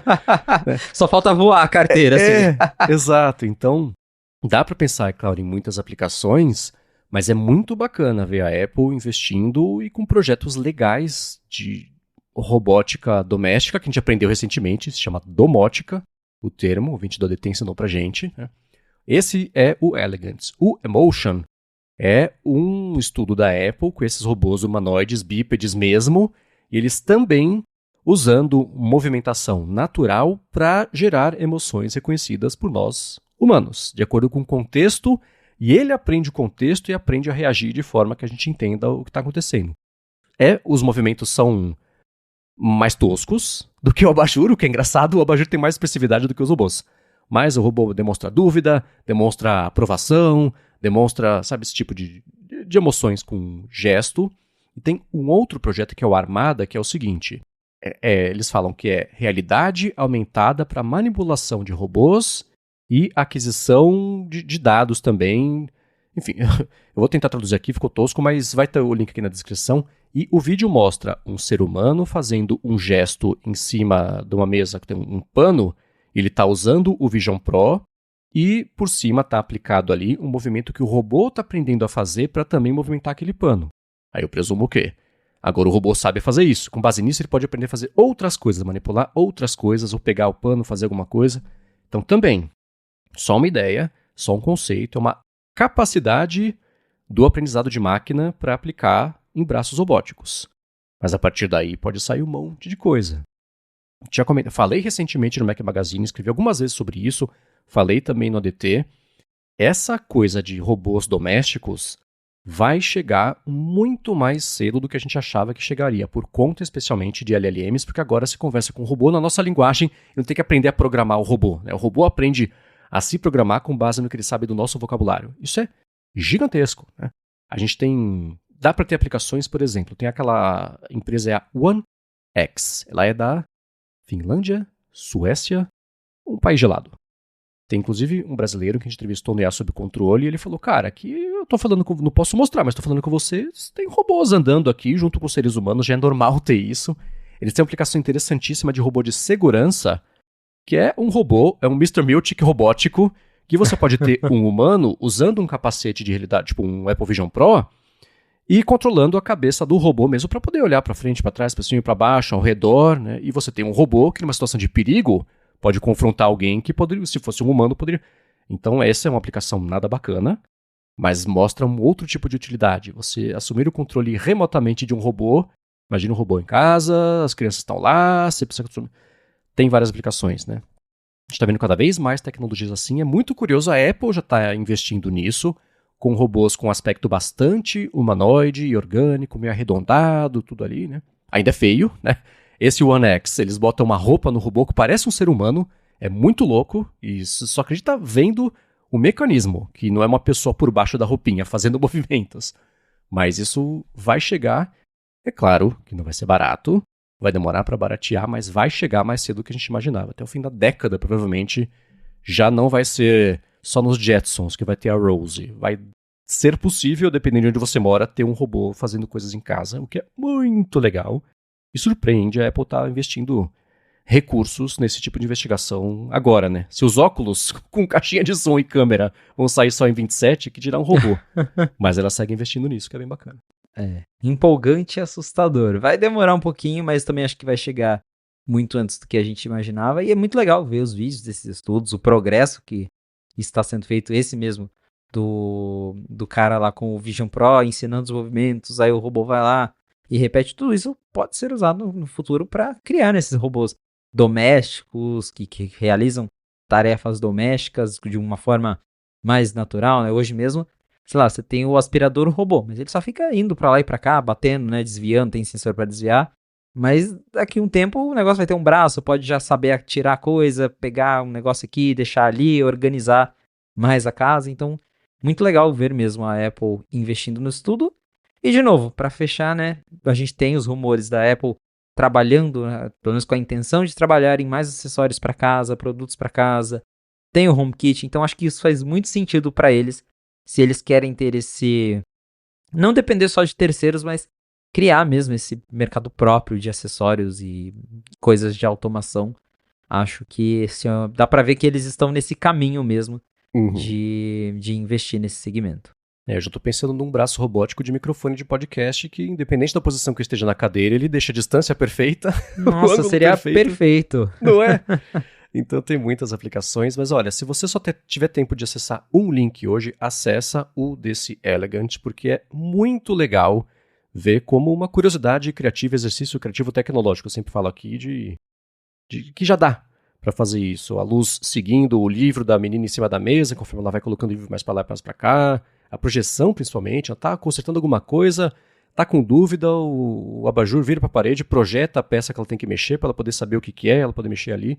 Só falta voar a carteira, assim. Exato. Então, dá para pensar, é claro, em muitas aplicações, mas é muito bacana ver a Apple investindo e com projetos legais de robótica doméstica, que a gente aprendeu recentemente, se chama domótica, o termo, o 22D ensinou pra gente, né? Esse é o Elegance. O Emotion é um estudo da Apple com esses robôs humanoides, bípedes mesmo, e eles também usando movimentação natural para gerar emoções reconhecidas por nós humanos, de acordo com o contexto, e ele aprende o contexto e aprende a reagir de forma que a gente entenda o que está acontecendo. Os movimentos são mais toscos do que o abajur, o que é engraçado, o abajur tem mais expressividade do que os robôs. Mas o robô demonstra dúvida, demonstra aprovação, demonstra, sabe, esse tipo de emoções com gesto. E tem um outro projeto que é o Armada, que é o seguinte, eles falam que é realidade aumentada para manipulação de robôs e aquisição de dados também. Enfim, eu vou tentar traduzir aqui, ficou tosco, mas vai ter o link aqui na descrição. E o vídeo mostra um ser humano fazendo um gesto em cima de uma mesa que tem um pano. Ele está usando o Vision Pro e por cima está aplicado ali um movimento que o robô está aprendendo a fazer para também movimentar aquele pano. Aí eu presumo o quê? Agora o robô sabe fazer isso. Com base nisso ele pode aprender a fazer outras coisas, manipular outras coisas ou pegar o pano, fazer alguma coisa. Então também, só uma ideia, só um conceito, é uma capacidade do aprendizado de máquina para aplicar em braços robóticos. Mas a partir daí pode sair um monte de coisa. Falei recentemente no Mac Magazine, escrevi algumas vezes sobre isso, falei também no ADT. essa coisa de robôs domésticos vai chegar muito mais cedo do que a gente achava que chegaria, por conta especialmente de LLMs, porque agora se conversa com o robô na nossa linguagem e não tem que aprender a programar o robô, né? O robô aprende a se programar com base no que ele sabe do nosso vocabulário. Isso é gigantesco, né? A gente tem... Dá para ter aplicações, por exemplo, tem aquela empresa, é a OneX. Ela é da Finlândia, Suécia, um país gelado. Tem inclusive um brasileiro que a gente entrevistou no IA Sob Controle e ele falou, cara, aqui eu tô falando com... Não posso mostrar, mas tô falando com vocês. Tem robôs andando aqui junto com os seres humanos, já é normal ter isso. Eles têm uma aplicação interessantíssima de robô de segurança, que é um robô, é um Mr. Miltic robótico, que você pode ter um humano usando um capacete de realidade, tipo um Apple Vision Pro, e controlando a cabeça do robô mesmo para poder olhar para frente, para trás, para cima e para baixo, ao redor, né? E você tem um robô que numa situação de perigo pode confrontar alguém que poderia, se fosse um humano, poderia. Então essa é uma aplicação nada bacana, mas mostra um outro tipo de utilidade. Você assumir o controle remotamente de um robô, imagina um robô em casa, as crianças estão lá, você precisa... Tem várias aplicações, né? A gente está vendo cada vez mais tecnologias assim, é muito curioso, a Apple já está investindo nisso, com robôs com aspecto bastante humanoide e orgânico, meio arredondado, tudo ali, né? Ainda é feio, né? Esse One X, eles botam uma roupa no robô que parece um ser humano, é muito louco, e só acredita vendo o mecanismo, que não é uma pessoa por baixo da roupinha fazendo movimentos. Mas isso vai chegar, é claro que não vai ser barato, vai demorar para baratear, mas vai chegar mais cedo do que a gente imaginava. Até o fim da década, provavelmente, já não vai ser só nos Jetsons que vai ter a Rose. Vai ser possível, dependendo de onde você mora, ter um robô fazendo coisas em casa, o que é muito legal. E surpreende, a Apple está investindo recursos nesse tipo de investigação agora, né? Se os óculos com caixinha de som e câmera vão sair só em 27, que dirá um robô. Mas ela segue investindo nisso, que é bem bacana. É, empolgante e assustador. Vai demorar um pouquinho, mas também acho que vai chegar muito antes do que a gente imaginava. E é muito legal ver os vídeos desses estudos, o progresso que está sendo feito, esse mesmo, do cara lá com o Vision Pro, ensinando os movimentos, aí o robô vai lá e repete. Tudo isso pode ser usado no futuro para criar esses robôs domésticos que realizam tarefas domésticas de uma forma mais natural, né? Hoje mesmo, sei lá, você tem o aspirador robô, mas ele só fica indo pra lá e pra cá, batendo, né, desviando, tem sensor pra desviar. Mas daqui a um tempo o negócio vai ter um braço, pode já saber tirar coisa, pegar um negócio aqui, deixar ali, organizar mais a casa. Então, muito legal ver mesmo a Apple investindo no estudo. E de novo, pra fechar, né, a gente tem os rumores da Apple trabalhando, né, pelo menos com a intenção de trabalhar em mais acessórios pra casa, produtos pra casa. Tem o HomeKit, então acho que isso faz muito sentido pra eles. Se eles querem ter esse... Não depender só de terceiros, mas criar mesmo esse mercado próprio de acessórios e coisas de automação. Acho que dá pra ver que eles estão nesse caminho mesmo de investir nesse segmento. Eu já tô pensando num braço robótico de microfone de podcast que, independente da posição que eu esteja na cadeira, ele deixa a distância perfeita. Nossa, seria perfeito. Não é? Então tem muitas aplicações, mas olha, se você só tiver tempo de acessar um link hoje, acessa o desse Elegant, porque é muito legal ver como uma curiosidade criativa, exercício criativo tecnológico. Eu sempre falo aqui de que já dá para fazer isso. A luz seguindo o livro da menina em cima da mesa, conforme ela vai colocando o livro mais para lá e mais para cá. A projeção, principalmente, ela tá consertando alguma coisa, tá com dúvida, o abajur vira para a parede, projeta a peça que ela tem que mexer para ela poder saber o que é, ela poder mexer ali.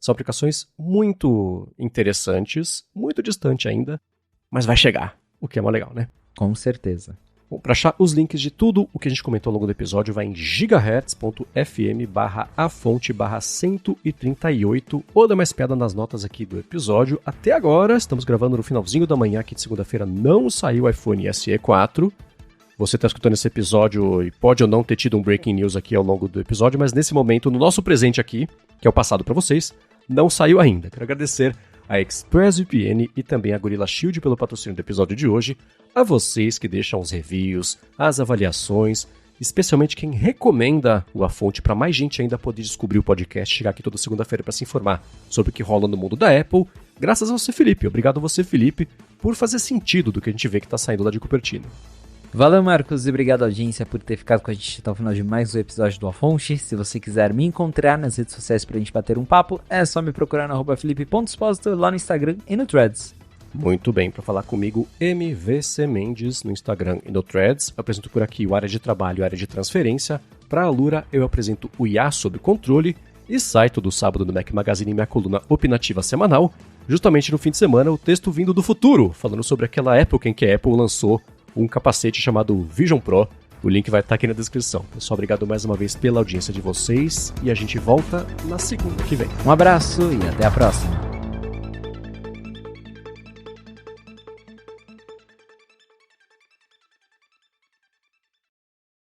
São aplicações muito interessantes, muito distante ainda, mas vai chegar, o que é mó legal, né? Com certeza. Bom, para achar os links de tudo o que a gente comentou ao longo do episódio, vai em gigahertz.fm/afonte/138 ou dá uma espiada nas notas aqui do episódio. Até agora, estamos gravando no finalzinho da manhã aqui de segunda-feira, não saiu o iPhone SE 4. Você está escutando esse episódio e pode ou não ter tido um breaking news aqui ao longo do episódio, mas nesse momento, no nosso presente aqui, que é o passado para vocês, não saiu ainda. Quero agradecer a ExpressVPN e também a Gorilla Shield pelo patrocínio do episódio de hoje, a vocês que deixam os reviews, as avaliações, especialmente quem recomenda o A Fonte para mais gente ainda poder descobrir o podcast, chegar aqui toda segunda-feira para se informar sobre o que rola no mundo da Apple. Graças a você, Felipe. Obrigado a você, Felipe, por fazer sentido do que a gente vê que está saindo lá de Cupertino. Valeu, Marcos, e obrigado, audiência, por ter ficado com a gente até o final de mais um episódio do A Fonte. Se você quiser me encontrar nas redes sociais pra gente bater um papo, é só me procurar no @felipe.exposito lá no Instagram e no Threads. Muito bem, para falar comigo, MVC Mendes no Instagram e no Threads. Eu apresento por aqui o Área de Trabalho e Área de Transferência. Para a Alura, eu apresento o IA Sob Controle e sai todo sábado no Mac Magazine minha coluna opinativa semanal. Justamente no fim de semana, o texto vindo do futuro, falando sobre aquela época em que a Apple lançou um capacete chamado Vision Pro. O link vai estar aqui na descrição. Pessoal, obrigado mais uma vez pela audiência de vocês e a gente volta na segunda que vem. Um abraço e até a próxima.